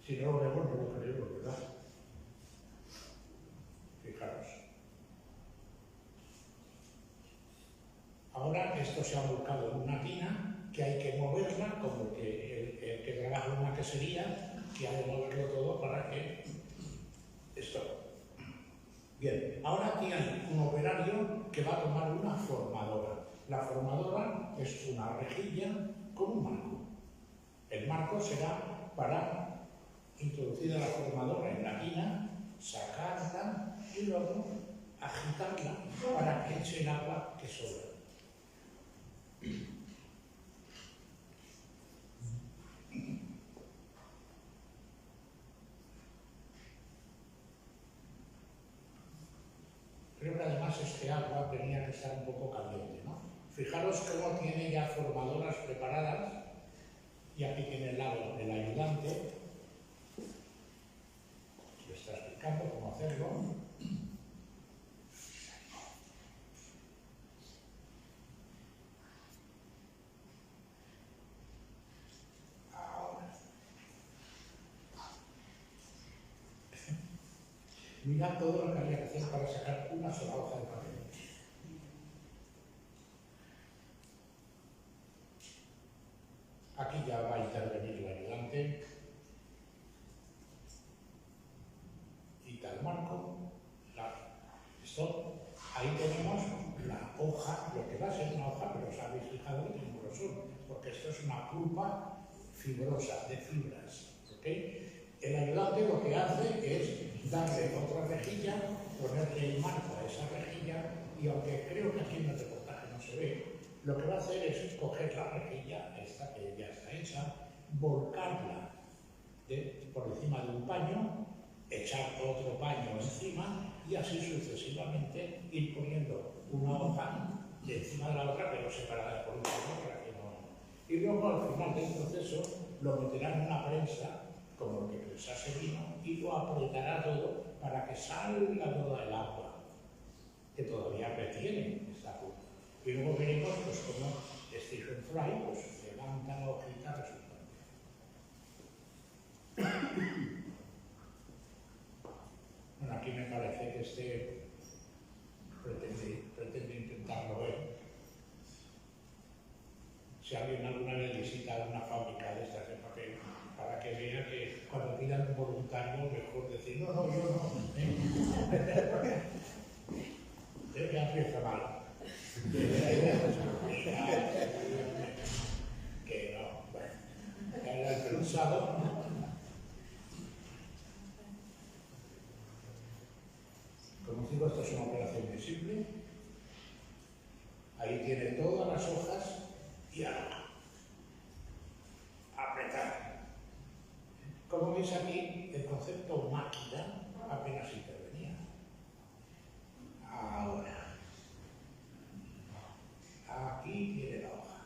Si no lo vemos, no lo creemos, ¿verdad? Fijaros. Ahora esto se ha volcado en una tina que hay que moverla, como que el que trabaja en una quesería, que ha de moverlo todo para que esto. Bien, ahora aquí hay un operario que va a tomar una formadora. La formadora es una rejilla con un marco. El marco será para introducir a la formadora en la tina, sacarla y luego agitarla para que eche el agua que sobra. Creo que además este agua tenía que estar un poco caliente, ¿no? Fijaros cómo tiene ya formadoras preparadas, y aquí tiene el lado del ayudante, le está explicando cómo hacerlo. Ahora. Mirad todo lo que había que hacer para sacar una sola hoja de papel. Aquí ya va a intervenir el ayudante. Quita el marco. Esto, ahí tenemos la hoja, lo que va a ser una hoja, pero os habéis fijado en el grosor, porque esto es una pulpa fibrosa, de fibras. ¿Okay? El ayudante lo que hace es darle otra rejilla, ponerle el marco a esa rejilla, y aunque creo que aquí en el reportaje no se ve, lo que va a hacer es coger la rejilla, esta que ya está hecha, volcarla por encima de un paño, echar otro paño encima y así sucesivamente ir poniendo una hoja de encima de la otra, pero separada por un paño para que no. Y luego al final del proceso lo meterá en una prensa, como lo que prensase vino, y lo apretará todo para que salga toda el agua, que todavía retiene esta punta. Y luego veremos pues cómo Stephen Fry pues, levanta la hojita resultante. Bueno, aquí me parece que este pretende intentarlo ver. Si alguien alguna vez visita una fábrica de estas de papel, para que vea que cuando pidan un voluntario, mejor decir, no, yo no. Ya empieza mal. Que no, bueno, ya era el pensado. Como digo, esto es una operación muy simple. Ahí tiene todas las hojas y ahora apretar. Como veis aquí, el concepto máquina apenas intervenía. Ahora, aquí tiene la hoja.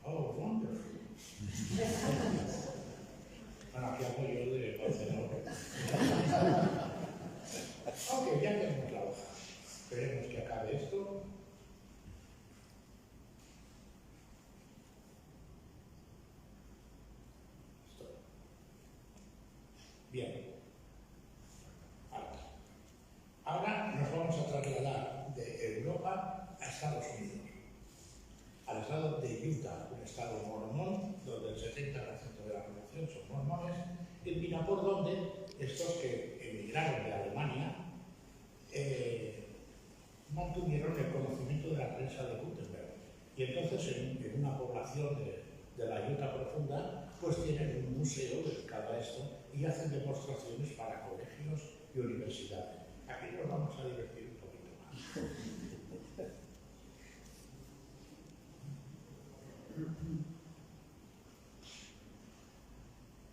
Oh, wonderful. Bueno, aquí hago yo de Barcelona. Ok, ya tenemos la hoja. Esperemos que acabe esto. Bien. Ahora nos vamos a trasladar de Europa a Estados Unidos, al estado de Utah, un estado mormón, donde el 70% de la población son mormones, y mira por donde estos que emigraron de Alemania mantuvieron el conocimiento de la prensa de Gutenberg. Y entonces en una población de la Utah profunda, pues tienen un museo dedicado a esto y hacen demostraciones para colegios y universidades. Aquí nos vamos a divertir un poquito más.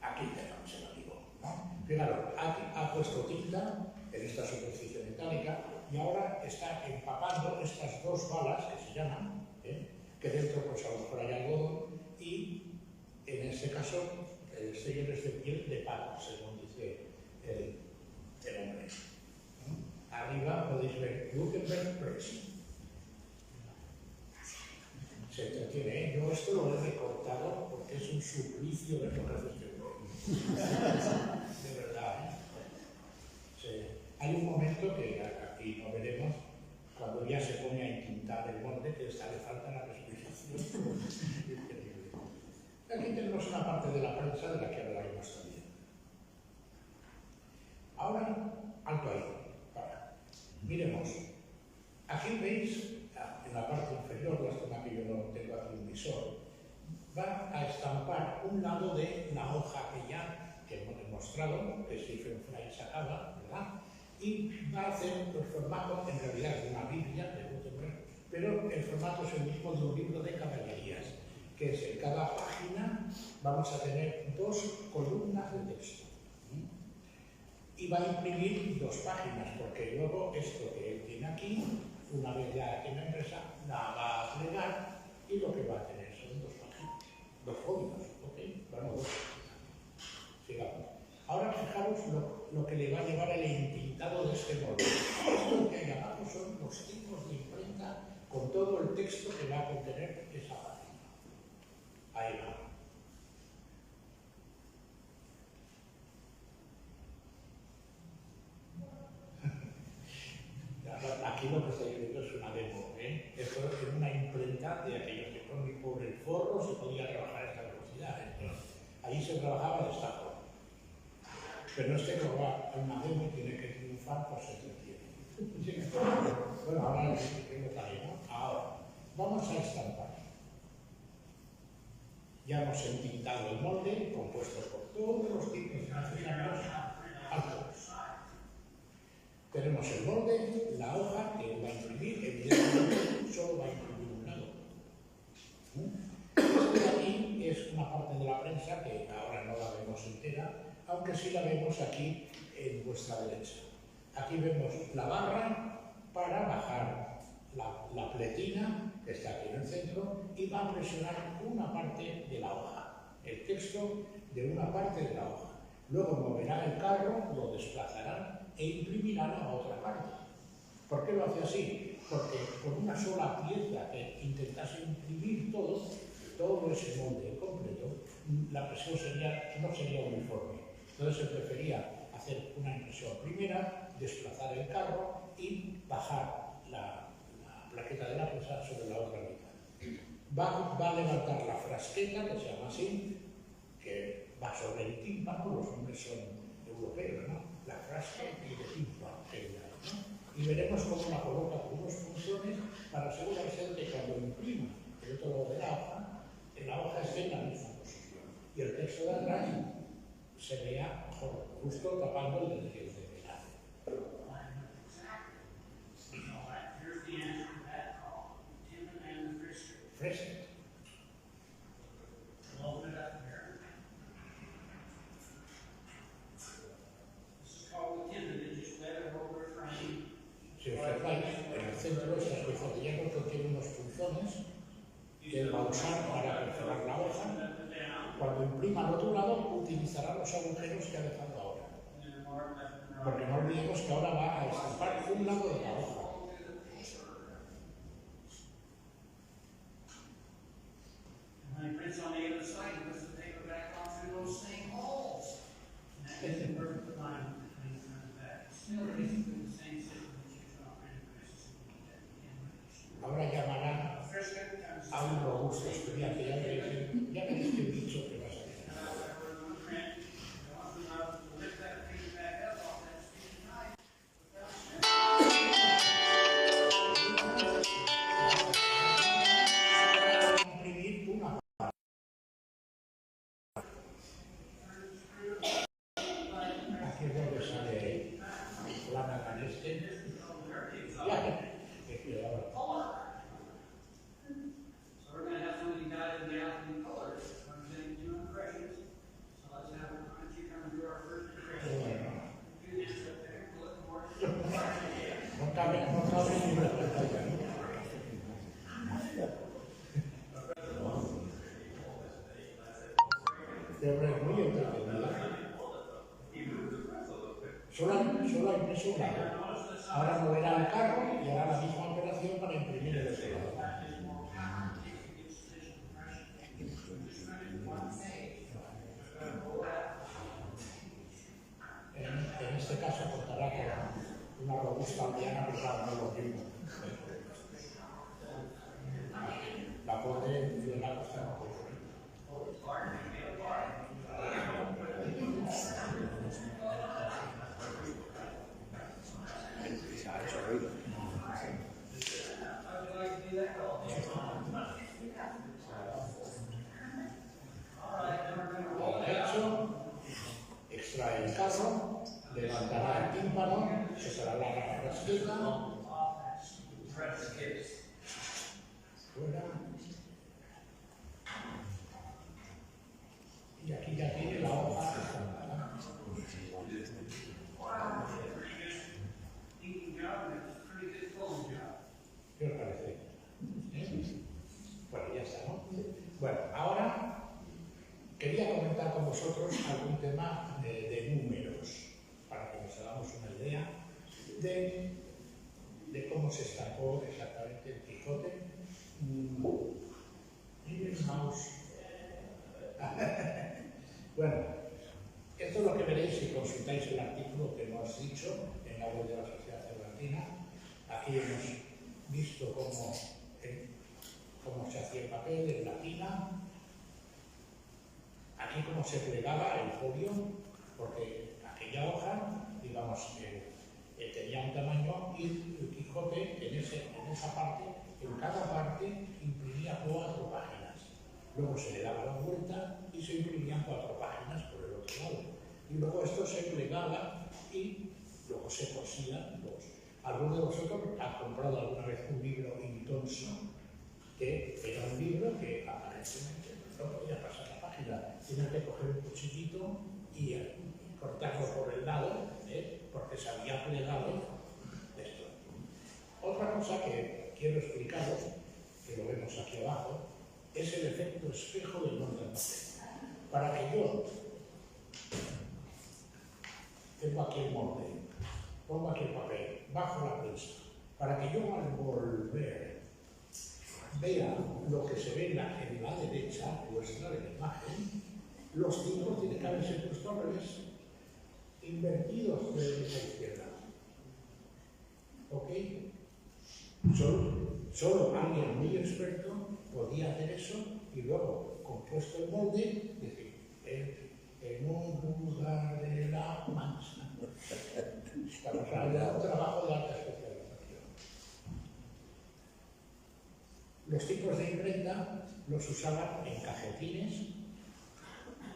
Aquí tenemos el amigo, ¿no? Fijaros, ha puesto tinta en esta superficie metálica y ahora está empapando estas dos balas que se llaman, que dentro pues a lo mejor hay algodón y en este caso el sello es de piel de palo, según dice el hombre. Arriba podéis ver Gutenberg Press. Se entretiene, ¿eh? Yo esto lo he recortado porque es un suplicio de lo que hace este hombre. De verdad, ¿eh? Sí. Hay un momento que aquí no veremos, cuando ya se pone a intintar el molde, que esta le falta la respiración. Aquí tenemos una parte de la prensa de la que hablaremos también. Ahora, alto ahí. Miremos, aquí veis, en la parte inferior, lástima que yo no tengo aquí un visor, va a estampar un lado de la hoja que hemos mostrado, que Stephen Fry sacaba, ¿verdad? Y va a hacer el formato, en realidad, de una Biblia de Gutenberg, pero el formato es el mismo de un libro de caballerías, que es en cada página vamos a tener 2 columnas de texto. Y va a imprimir 2 páginas, porque luego esto que él tiene aquí, una vez ya en la empresa, la va a plegar y lo que va a tener son 2 páginas, 2 folios, ¿ok? Bueno, 2. Sigamos. Ahora fijaros lo que le va a llevar el entintado de este molde. Esto que hay abajo son los tipos de imprenta con todo el texto que va a contener esa página. Ahí va. Aquí lo que estáis viendo es una demo, ¿eh? Esto es una imprenta de aquellos que por el forro se podía trabajar a esta velocidad. Ahí se trabajaba de esta forma. Pero este que va a una demo y tiene que triunfar, pues se entretiene. Bueno, ahora lo que ahí, ¿no? Ahora, vamos a estampar. Ya hemos entintado el molde, compuesto por todos los tipos necesarios altos. Tenemos el molde, la hoja que va a imprimir, evidentemente solo va a imprimir un lado. Esto de aquí es una parte de la prensa que ahora no la vemos entera, aunque sí la vemos aquí en vuestra derecha. Aquí vemos la barra para bajar la pletina, que está aquí en el centro, y va a presionar una parte de la hoja, el texto de una parte de la hoja. Luego moverá el carro, lo desplazará e imprimirá a otra parte. ¿Por qué lo hace así? Porque con una sola pieza que intentase imprimir todo ese molde completo, la presión no sería uniforme. Entonces se prefería hacer una impresión primera, desplazar el carro y bajar la plaqueta de la presa sobre la otra mitad. Va a levantar la frasqueta, que se llama así, que va sobre el tímpano, los hombres son europeos, ¿no? la frase y de tímpano, ¿no? Y veremos cómo la coloca con unas funciones para asegurarse de que cuando imprima el otro lado de la hoja esté en la misma posición. Y el texto de atrás se vea justo tapando el del que usted hace. Present. Si os fijáis, en el centro esta especie de hierro contiene unos punzones que él va a usar para perforar la hoja. Cuando imprima al otro lado, utilizará los agujeros que ha dejado ahora. Porque no olvidemos que ahora va a estampar un lado de la hoja. Ahora llamarán a un robusto estudiante, ya veréis que he dicho que va a salir. Imprimir una parte. Aquí es donde sale la naga este. No cabe ni una pantalla. Pero es muy entretenida. Solo ha impreso un lado. Ahora moverá el carro y hará la misma operación para imprimir el otro lado. En este caso contará con una robusta aldeana, pero claro, no lo mismo. La pobre funciona costando poco. Extrae el carro, levantará el tímpano, sacará la frasqueta, fuera, y aquí ya tiene la hoja estampada. ¿Qué os parece? Bueno, ya está, ¿no? Bueno, ahora quería comentar con vosotros algún tema de números, para que nos hagamos una idea de cómo se estampó exactamente el Quijote. Y el mouse. Bueno, esto es lo que veréis si consultáis el artículo que hemos dicho en la web de la Sociedad Cervantina. Aquí hemos visto cómo se hacía el papel en la tina. Aquí cómo se plegaba el folio, porque aquella hoja, digamos, tenía un tamaño y el Quijote en esa parte, en cada parte, imprimía 4 páginas. Luego se le daba la vuelta y se imprimían 4 páginas por el otro lado. Y luego esto se plegaba y luego se cosían los. Algunos de vosotros han comprado alguna vez un libro Intonso, que era un libro que aparentemente no podía pasar la página. Tienes que coger un cuchillito y cortarlo por el lado, porque se había plegado esto. Otra cosa que quiero explicaros, que lo vemos aquí abajo, es el efecto espejo del molde del papel. Para que yo tengo aquí el molde, pongo aquí el papel, bajo la prensa, para que yo al volver vea lo que se ve en la derecha vuestra de la imagen, los tiempos tienen que haberse puesto al revés, invertidos de derecha a izquierda. ¿Ok? Solo alguien muy experto podía hacer eso y luego, compuesto el molde, decir, en un lugar de la mancha, Estamos hablando de un trabajo de alta especialización. Los tipos de imprenta los usaban en cajetines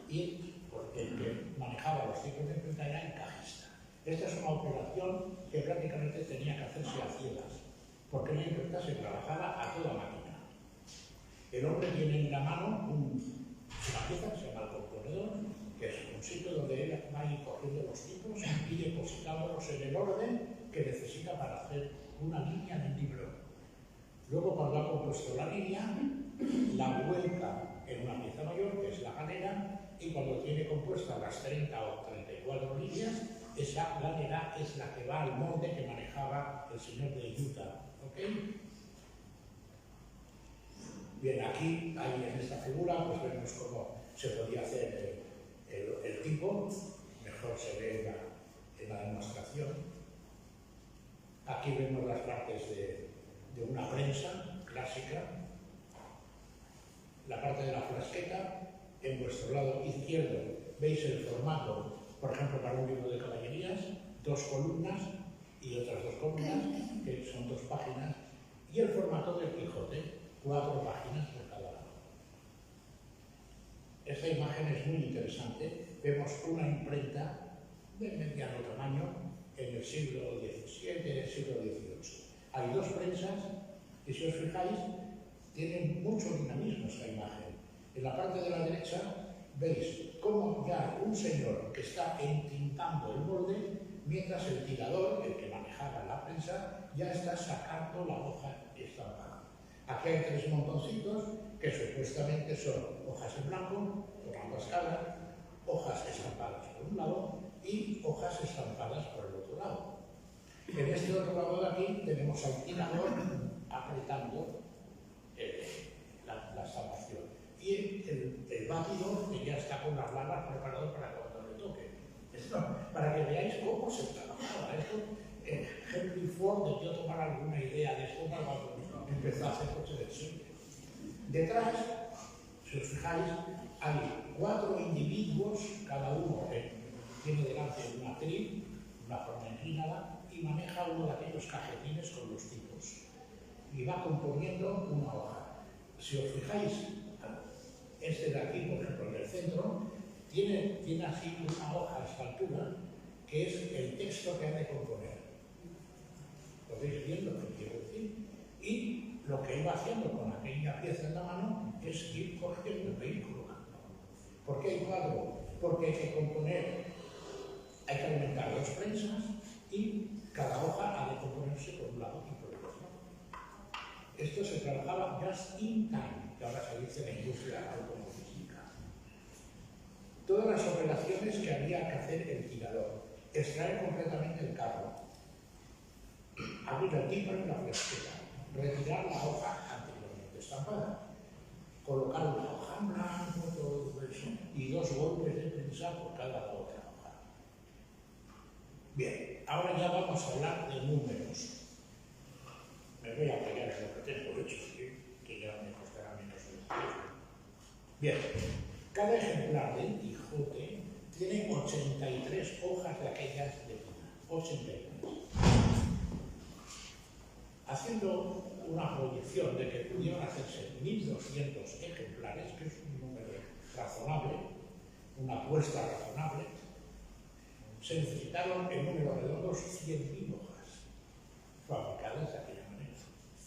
y porque el que manejaba los tipos de imprenta era el cajista. Esta es una operación que prácticamente tenía que hacerse a ciegas, porque la imprenta se trabajaba a toda máquina. El hombre tiene en la mano una pieza que se llama el componedor, que es un sitio donde él va a ir cogiendo los tipos y depositándolos en el orden que necesita para hacer una línea en el libro. Luego, cuando ha compuesto la línea, la vuelca en una pieza mayor, que es la galera, y cuando tiene compuestas las 30 o 34 líneas, esa galera es la que va al molde que manejaba el señor de Utah. ¿Okay? Bien, aquí, ahí en esta figura, pues vemos cómo se podía hacer el tipo, mejor se ve en la demostración. Aquí vemos las partes de una prensa clásica, la parte de la flasqueta. En vuestro lado izquierdo veis el formato, por ejemplo, para un libro de caballerías, 2 columnas y otras 2 columnas, que son 2 páginas, y el formato del Quijote, 4 páginas por cada lado. Esta imagen es muy interesante. Vemos una imprenta de mediano tamaño en el siglo XVII, el siglo XVIII. Hay 2 prensas y, si os fijáis, tienen mucho dinamismo esta imagen. En la parte de la derecha veis cómo ya un señor que está entintando el molde, mientras el tirador, el que manejaba la prensa, ya está sacando la hoja estampada. Aquí hay 3 montoncitos que supuestamente son hojas en blanco, por ambas caras, hojas estampadas por un lado y hojas estampadas por el otro lado. En este otro lado de aquí tenemos al tirador apretando la estampación. Y el batidor que ya está con las larvas preparado para cuando le toque. Esto, para que veáis cómo se trabajaba. Esto, Henry Ford debió tomar alguna idea de esto para cuando empezó a hacer coches del siglo. Detrás, si os fijáis, hay 4 individuos, cada uno tiene delante una atril, una forma inclinada, y maneja uno de aquellos cajetines con los tipos. Y va componiendo una hoja. Si os fijáis, este de aquí, por ejemplo, en el centro, tiene así una hoja a esta altura, que es el texto que ha de componer. ¿Lo veis bien lo que quiero decir? Y lo que iba haciendo con aquella pieza en la mano es ir cogiendo e ir colocando. ¿Por qué hay cuadro? Porque hay que componer, hay que alimentar 2 prensas y cada hoja ha de componerse por un lado y por el otro. Esto se trabajaba just in time, que ahora se dice en la industria automovilística. Todas las operaciones que había que hacer el tirador: extraer completamente el carro, abrir el tímpano y la flasqueta, retirar la hoja anteriormente estampada, colocar una hoja en blanco, todo eso, y 2 golpes de prensa por cada otra hoja. Bien, ahora ya vamos a hablar de números. Me voy a apoyar en lo que tengo hecho, que ya me costará menos el tiempo. Bien, cada ejemplar del Quijote tiene 83 hojas de aquellas de pina. 83. Haciendo una proyección de que pudieron hacerse 1.200 ejemplares, que es un número razonable, una apuesta razonable, se necesitaron en números redondos 100.000 hojas fabricadas de aquella manera.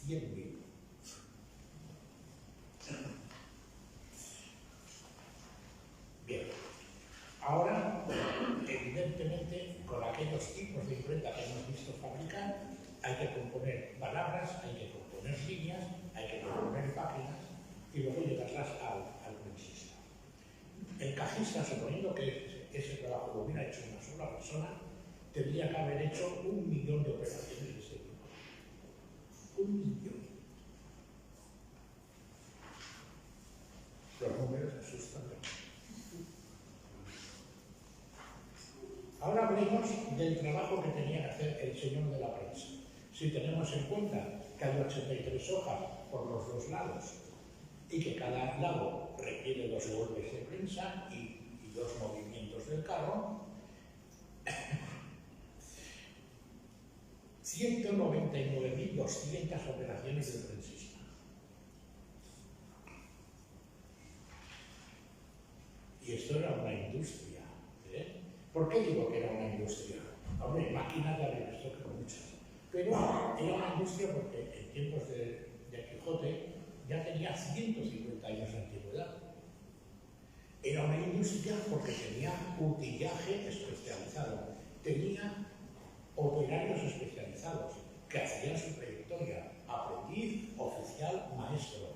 100.000. Bien, ahora, evidentemente, con aquellos tipos de imprenta que hemos visto fabricar, hay que componer palabras, hay que componer líneas, hay que componer páginas y luego llevarlas al prensista. El cajista, suponiendo que ese trabajo lo hubiera hecho una sola persona, tendría que haber hecho 1.000.000 de operaciones de ese tipo. 1.000.000. Los números asustan. Ahora hablemos del trabajo que tenía que hacer el señor de la prensa. Si tenemos en cuenta que hay 83 hojas por los 2 lados y que cada lado requiere 2 golpes de prensa y 2 movimientos del carro, 199.200 operaciones del prensista. Y esto era una industria. ¿Por qué digo que era una industria? Hombre, máquinas de haber visto que muchas. Pero era una industria porque en tiempos de Quijote ya tenía 150 años de antigüedad. Era una industria porque tenía utillaje especializado, tenía operarios especializados que hacían su trayectoria, aprendiz, oficial, maestro.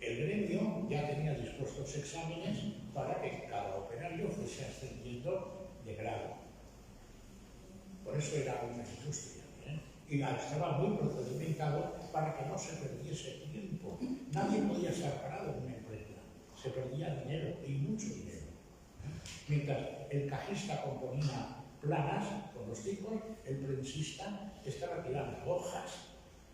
El gremio ya tenía dispuestos exámenes para que cada operario fuese ascendiendo de grado. Por eso era una industria. Y estaba muy procedimentado para que no se perdiese tiempo. Nadie podía estar parado en una imprenta. Se perdía dinero, y mucho dinero. Mientras el cajista componía planas con los tipos, el prensista estaba tirando hojas.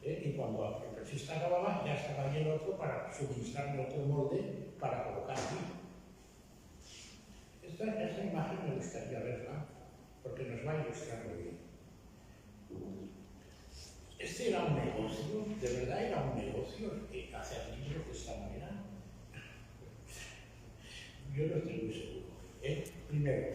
Y cuando el prensista acababa, ya estaba ahí el otro para suministrarle otro molde para colocar aquí. Esta imagen me gustaría verla, porque nos va a ilustrar muy bien. Este era un negocio, de verdad era un negocio hacer libros de esta manera. Yo no estoy muy seguro. Primero,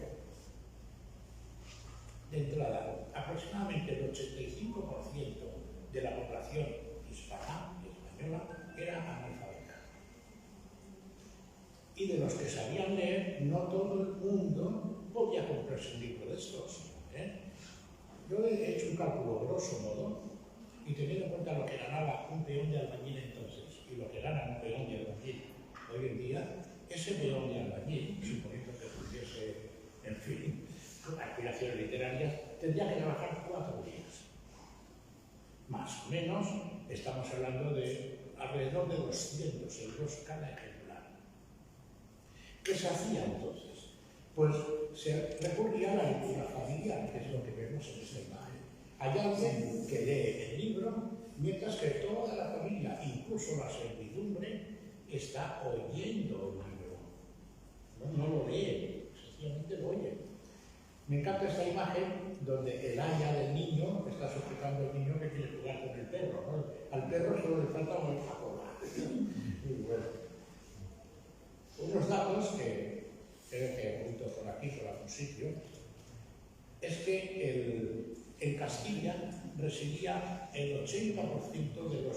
de entrada, aproximadamente el 85% de la población hispana, española, era analfabeta. Y de los que sabían leer, no todo el mundo podía comprarse un libro de estos. Yo he hecho un cálculo grosso modo, y teniendo en cuenta lo que ganaba un peón de albañil entonces y lo que gana un peón de albañil hoy en día, ese peón de albañil, suponiendo que tuviese, en fin, aspiraciones literarias, tendría que trabajar 4 días. Más o menos, estamos hablando de alrededor de 200 euros cada ejemplar. ¿Qué se hacía entonces? Pues se recurría a la lectura familiar, que es lo que vemos en esta imagen. Hay alguien que lee el libro, mientras que toda la familia, incluso la servidumbre, está oyendo el libro. No lo lee, sencillamente lo oye. Me encanta esta imagen donde el aya del niño está sujetando al niño que quiere jugar con el perro, ¿no? Al perro solo le falta una cola. Muy bueno. Unos datos que creo que he oído por aquí, por algún sitio, es que en Castilla residía el 80% de los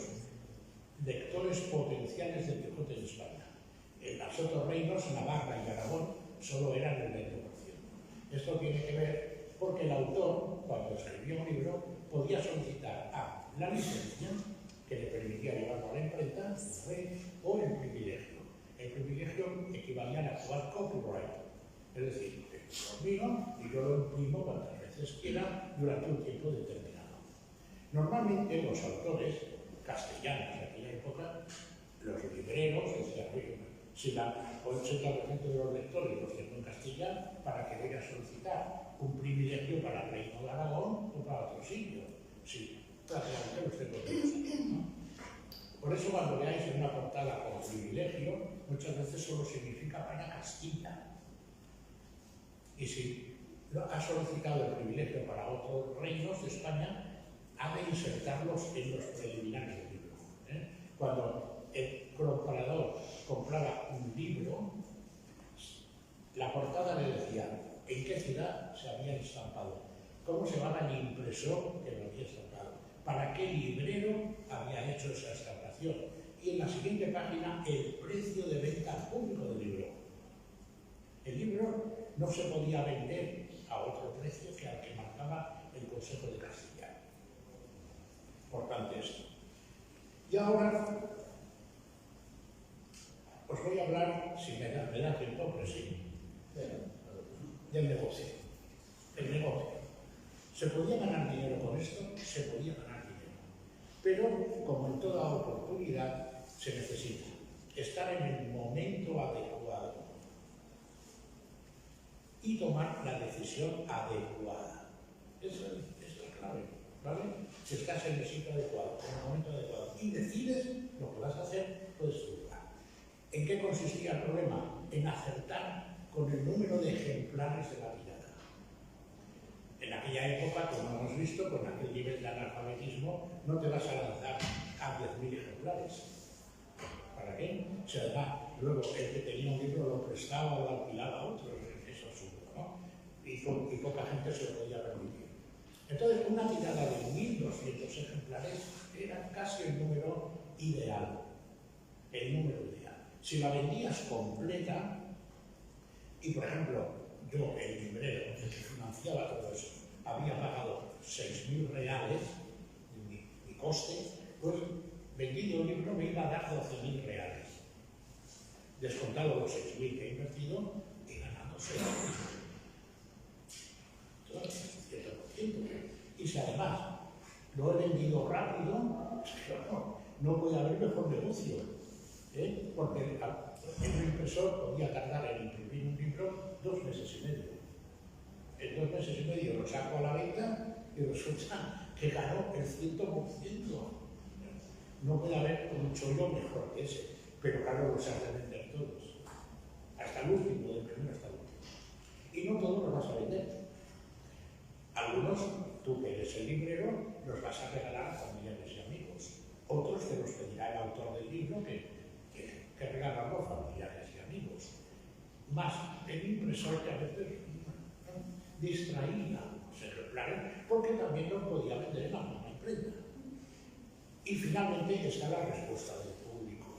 lectores potenciales del Quijote en España. En los otros reinos, Navarra y Aragón, solo eran el 20%. Esto tiene que ver porque el autor, cuando escribía un libro, podía solicitar A, la licencia, que le permitía llevarlo a la imprenta, o el privilegio. El privilegio equivalía al actual copyright, es decir, es mío y yo lo imprimo cuantas veces quiera durante un tiempo determinado. Normalmente los autores castellanos de aquella época, los libreros, decían, si el 80% de los lectores los tengo en Castilla, para que vaya a solicitar un privilegio para el Reino de Aragón o para otro sitio. Sí, prácticamente los tengo todos aquí, ¿no? Por eso cuando veáis en una portada con privilegio, muchas veces solo significa para Castilla. Y si ha solicitado el privilegio para otros reinos de España, ha de insertarlos en los preliminares del libro. Cuando el comprador compraba un libro, la portada le decía en qué ciudad se había estampado, cómo se llamaba el impresor que lo había estampado, para qué librero había hecho esa estampación. Y en la siguiente página, el precio de venta al público del libro. El libro no se podía vender a otro precio que al que marcaba el Consejo de Castilla. Importante esto. Y ahora os voy a hablar, si me da tiempo, pues sí, del negocio. El negocio. ¿Se podía ganar dinero con esto? Se podía ganar dinero. Pero, como en toda oportunidad, se necesita estar en el momento adecuado y tomar la decisión adecuada. Eso es la clave, ¿vale? Si estás en el sitio adecuado, en el momento adecuado, y decides lo que vas a hacer, puedes triunfar. ¿En qué consistía el problema? En acertar con el número de ejemplares de la pirata. En aquella aquella época, como hemos visto, con aquel nivel de analfabetismo, no te vas a lanzar a 10.000 ejemplares. ¿Para qué? O sea, además, luego el que tenía un libro lo prestaba o lo alquilaba a otros, eso es absurdo, ¿no? Y poca gente se lo podía permitir. Entonces, una tirada de 1.200 ejemplares era casi el número ideal. El número ideal. Si la vendías completa, y por ejemplo, yo, el librero, el que financiaba todo eso, había pagado 6.000 reales mi coste, pues vendido el libro me iba a dar 12.000 reales. Descontado los 6.000 que he invertido y ganando 6.000. Entonces, 100%. Y si además lo he vendido rápido, no puede haber mejor negocio. Porque el impresor podía tardar en imprimir un libro 2 meses y medio. En 2 meses y medio lo saco a la venta y resulta que ganó el 100%. No puede haber un chollo mejor que ese, pero claro, los has de vender todos. Hasta el último, del primero hasta el último. Y no todos los vas a vender. Algunos, tú que eres el librero, los vas a regalar a familiares y amigos. Otros te los pedirá el autor del libro que regalarlo a familiares y amigos. Más el impresor que a veces distraía los ejemplares porque también los podía vender en la misma imprenta. Y finalmente está la respuesta del público,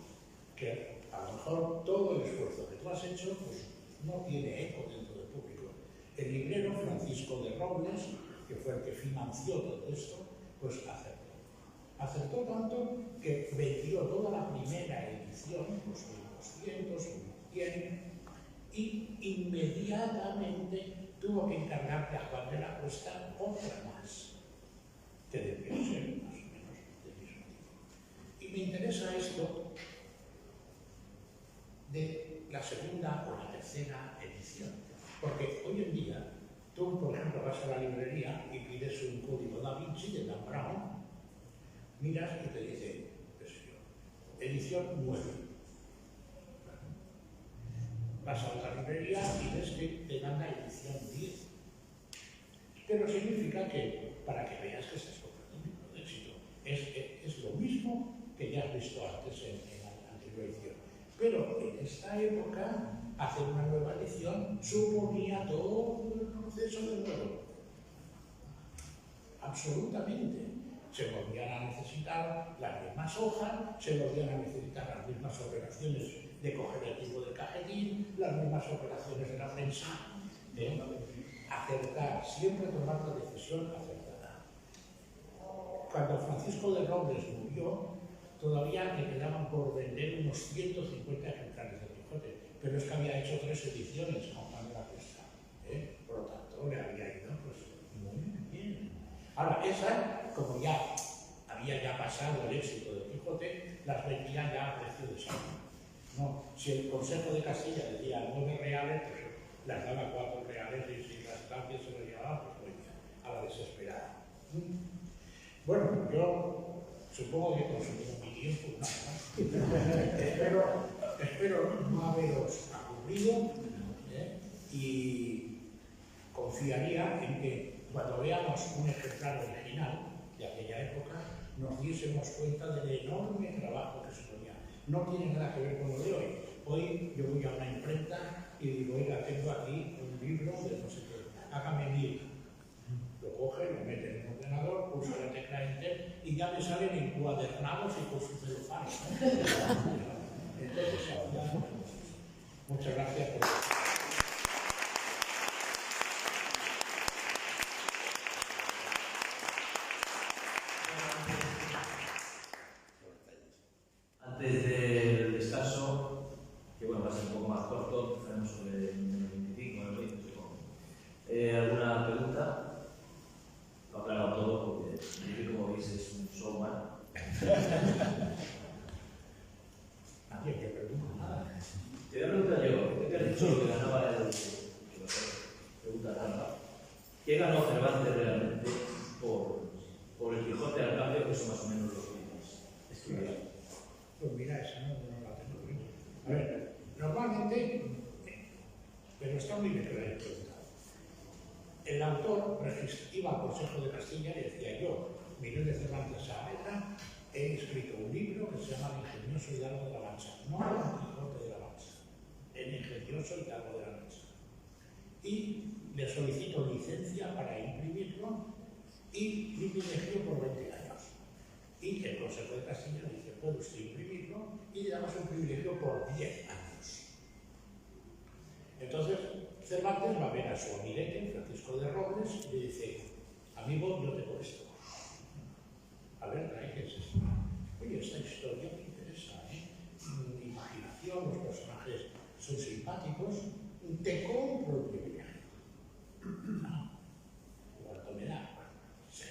que a lo mejor todo el esfuerzo que tú has hecho pues, no tiene eco dentro del público. El librero Francisco de Robles, que fue el que financió todo esto, pues acertó. Acertó tanto que vendió toda la primera edición, los 1.200, 1.100, y inmediatamente tuvo que encargarle a Juan de la Cuesta otra más, que debió ser más o menos del mismo tipo. Y me interesa esto de la segunda o la tercera edición, porque hoy en día tú, por ejemplo, vas a la librería y pides un código Da Vinci de Dan Brown, miras y te dice, qué sé yo, edición 9. Vas a otra librería y ves que te dan la edición 10. Pero significa que, para que veas que estás comprando un libro de éxito, es lo mismo que ya has visto antes en la anterior edición. Pero en esta época, hacer una nueva edición suponía todo el proceso de nuevo. Absolutamente. Se volvían a necesitar las mismas hojas, se volvían a necesitar las mismas operaciones de coger el tipo de cajetín, las mismas operaciones de la prensa, acertar, siempre tomar la decisión acertada. Cuando Francisco de Robles murió, todavía le quedaban por vender unos 150 ejemplares de Quijote, pero es que había hecho 3 ediciones con Juan de la Cuesta. Por lo tanto, le había ido pues, muy bien. Ahora, esa, como ya había pasado el éxito de Quijote, las vendía ya a precio de saldo. No, si el Consejo de Castilla decía 9 reales, pues las daba 4 reales y si las cambias se lo llevaba, pues muy bien, a la desesperada. Bueno, yo supongo que he consumido mi tiempo, espero no haberos aburrido y confiaría en que cuando veamos un ejemplar original de aquella época nos diésemos cuenta del enorme trabajo que se ponía. No tiene nada que ver con lo de hoy. Hoy yo voy a una imprenta y digo, oiga, tengo aquí un libro de no sé qué, hágame 1000. Lo coge, lo mete en un ordenador, pulsa la tecla Enter y ya me salen encuadernados y con su celofán. Entonces, ya, muchas gracias por Antes del descanso, que bueno, va a ser un poco más corto, estaremos sobre el 25, el 20. ¿Alguna pregunta? Lo he aclarado todo porque yo, como veis, es un showman. Nadie que pregunta nada. Te voy a preguntar yo, ¿qué te has dicho lo que ganaba el pregunta trampa? ¿Qué ganó Cervantes realmente por el Quijote al cambio, que son más o menos los mismos estudios? Pues mira, esa no la tengo bien. A ver, normalmente, pero está muy bien que la he preguntado. El autor iba al Consejo de Castilla y decía: yo, Miguel de Cervantes Saavedra, he escrito un libro que se llama El ingenioso Hidalgo de la Mancha, no el Quijote de la Mancha, El ingenioso Hidalgo de la Mancha. Y le solicito licencia para imprimirlo y privilegio por 20 años. Y el Consejo de Castilla dice: puede usted imprimirlo, y le damos un privilegio por 10 años. Entonces, Cervantes va a ver a su amiguete, Francisco de Robles, y le dice: amigo, yo te contesto. A ver, ¿qué es esto? Oye, esta historia me interesa, ¿eh? Imaginación, los personajes son simpáticos, te compro el privilegio. No. ¿Cuánto me da? Bueno, sí,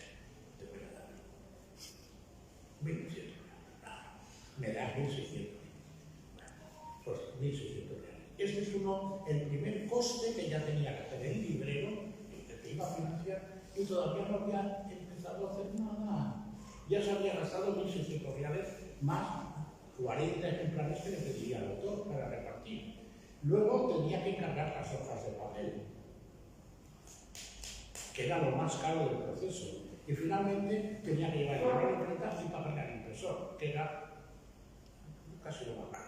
te voy a dar 1.600. No, me da 1.600. Bueno, pues 1.600 reales. Este es el primer coste que ya tenía que hacer el librero, el que iba a financiar, y todavía no había empezado a hacer nada. Ya se había gastado 1.600 reales más 40 ejemplares que le pedía al autor para repartir. Luego tenía que encargar las hojas de papel, que era lo más caro del proceso. Y finalmente tenía que llevar la imprenta y pagar al impresor, que era casi lo más barato.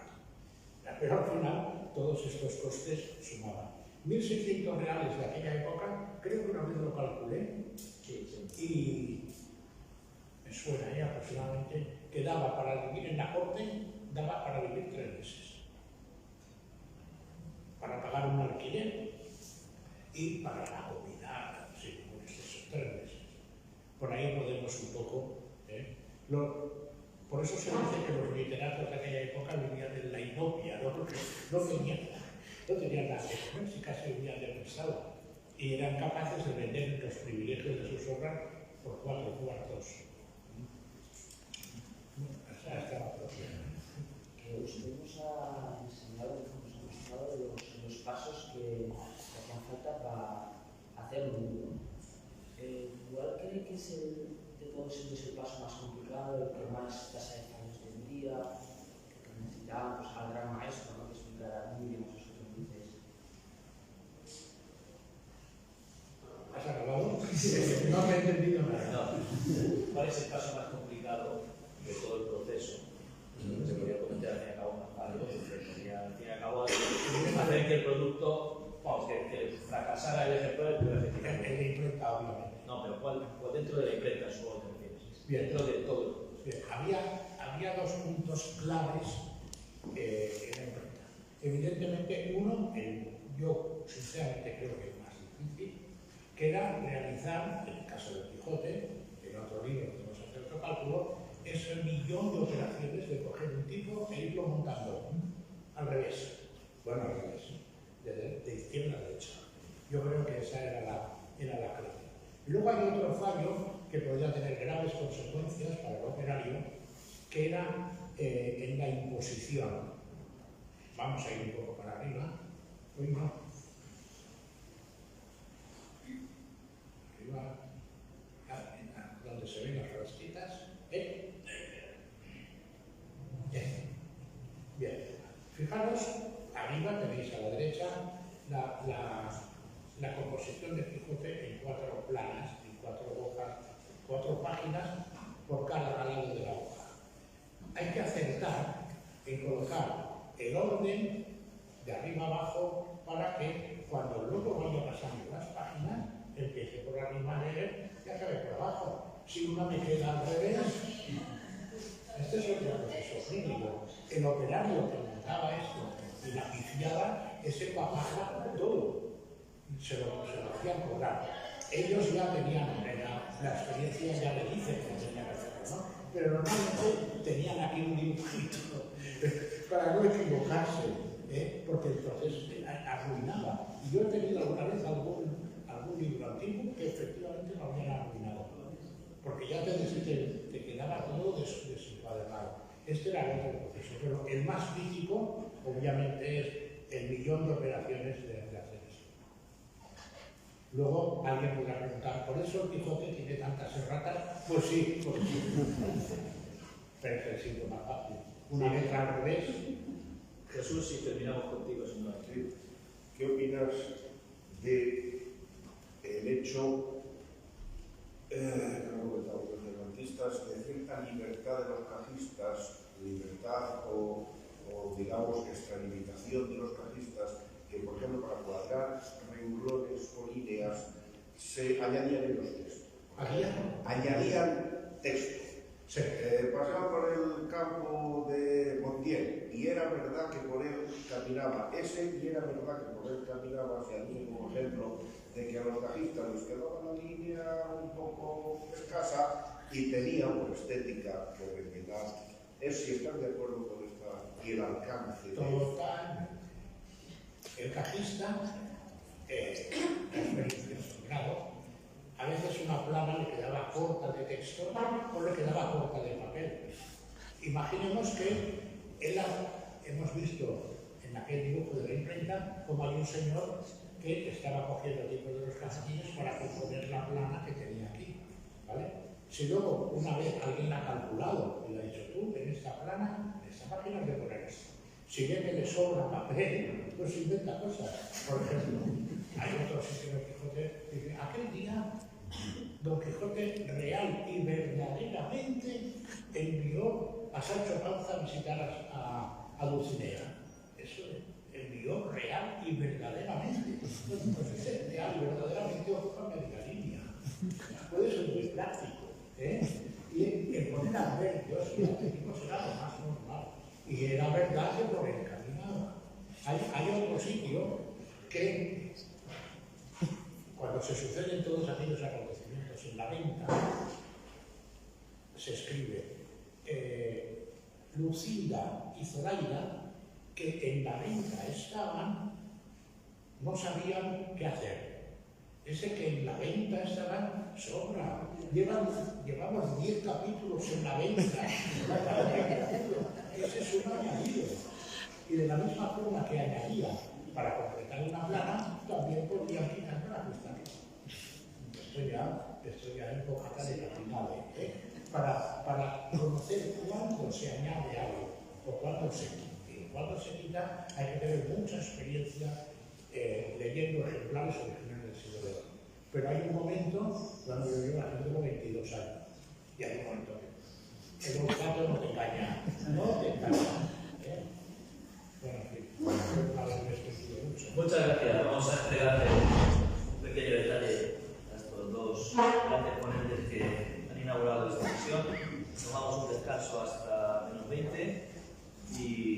Pero al final todos estos costes sumaban. 1.600 reales de aquella época, creo que una vez lo calculé, y me suena aproximadamente que daba para vivir en la corte, daba para vivir 3 meses. Para pagar un alquiler y para la comida, sí, con estos 3 meses. Por ahí podemos un poco... por eso se dice que los literatos de aquella época vivían en la inopia, ¿no? Porque no tenían nada que comer, si casi vivían de prestado. Y eran capaces de vender los privilegios de sus obras por 4 cuartos. Que usted nos ha enseñado, nos ha mostrado los pasos que hacían falta para hacer un libro. ¿Cuál cree que es de todos ellos el paso más complicado, el que más tasa de fallos tendría, que necesitaba pues, al gran maestro, ¿no? Que explicara muy bien esos índices? ¿Has acabado? No me he entendido nada. No. ¿Cuál es el paso más complicado de todo el proceso? Se podría comentar al fin y al cabo más algo, sería al fin y al cabo hacer que el producto, vamos, que fracasara el ejemplar y pudiera efectivamente. El de imprenta, obviamente. No, pero ¿cuál dentro de la imprenta es lo que refieres? Bien. Dentro de todo el proceso. Bien. Había 2 puntos claves en la imprenta. Evidentemente, uno, yo sinceramente creo que es más difícil, que era realizar, en el caso del Quijote, en otro libro podemos hacer otro cálculo, es el millón de operaciones de coger un tipo e irlo montando al revés. Bueno, al revés, de izquierda a derecha. Yo creo que esa era la clave. Y luego hay otro fallo que podría tener graves consecuencias para el operario, que era en la imposición. Vamos a ir un poco para arriba. Hoy no. Arriba, donde se ven las rastritas. Bien. Fijaros, arriba tenéis a la derecha la composición de Quijote en 4 planas, en 4 hojas, 4 páginas por cada lado de la hoja. Hay que acertar en colocar el orden de arriba abajo para que cuando luego vaya pasando las páginas, empiece por arriba a leer y acabe por abajo. Si una me queda al revés, este es otro proceso clínico. El operario que montaba esto y la pifiada, ese papá todo. Se lo hacían cobrar. Ellos ya tenían la experiencia, ya le dicen que tenían que hacerlo, ¿no? Pero normalmente tenían aquí un dibujito para no equivocarse, porque el proceso arruinaba. Y yo he tenido alguna vez algún libro antiguo que efectivamente lo habían arruinado, porque ya te quedaba todo desencuadrado. Este era el otro proceso, pero el más crítico, obviamente, es el millón de operaciones de hacer eso. Luego alguien podrá preguntar, ¿por eso el Quijote tiene tantas erratas? Pues sí, pero es el sitio más fácil. Una letra al revés. Jesús, si terminamos contigo, señor. ¿Qué opinas de el hecho, los cervantistas, de cierta libertad de los cajistas, libertad o digamos extralimitación de los cajistas, que por ejemplo para cuadrar renglones o líneas se añadían en los textos. Añadían texto. Sí. Pasaba por el campo de Montiel y era verdad que por él caminaba ese, y era verdad que por él caminaba, hacia el mismo ejemplo de que a los cajistas les quedaba la línea un poco escasa y tenían por estética que rellenar. Es si están de acuerdo con esta y el alcance. Total. El cajista, grado, a veces una plana le quedaba corta de texto o le quedaba corta de papel. Imaginemos que hemos visto en aquel dibujo de la imprenta como hay un señor que estaba cogiendo tipos de los calcetines para componer la plana que tenía aquí, ¿vale? Si luego una vez alguien la ha calculado y le ha dicho tú, en esta plana, en esta página hay que poner esto. Si ve que le sobra papel, pues inventa cosas. Por ejemplo, hay otro sitio en el Quijote que dice, aquel día Don Quijote real y verdaderamente envió a Sancho Panza a visitar a Dulcinea. Eso envió real y verdaderamente. Pues ese real y verdaderamente ocupa media línea. Puede ser muy práctico, ¿eh? Y el poner adverbios y adjetivos era lo más normal. Y era verdad que por el caminaba. Hay otro sitio que, cuando se suceden todos aquellos acontecimientos en la venta, se escribe Lucinda y Zoraida, que en la venta estaban, no sabían qué hacer. Ese que en la venta estaban sobra. Llevamos 10 capítulos en la venta. Ese es un añadido. Y de la misma forma que añadía para completar una plana, también podían quitar la pestaña. Esto ya es poca de capital, ¿eh? Para conocer cuándo se añade algo o cuándo se quita. Y cuándo se quita hay que tener mucha experiencia leyendo ejemplares originales del siglo de oro. Pero hay un momento cuando yo llevo haciendo 22 años. Y hay un momento que el olfato no te engaña. No te engaña. Bueno, en fin. Muchas gracias. Vamos a entregarle un pequeño detalle a estos dos grandes ponentes que han inaugurado esta sesión. Tomamos un descanso hasta menos 20 y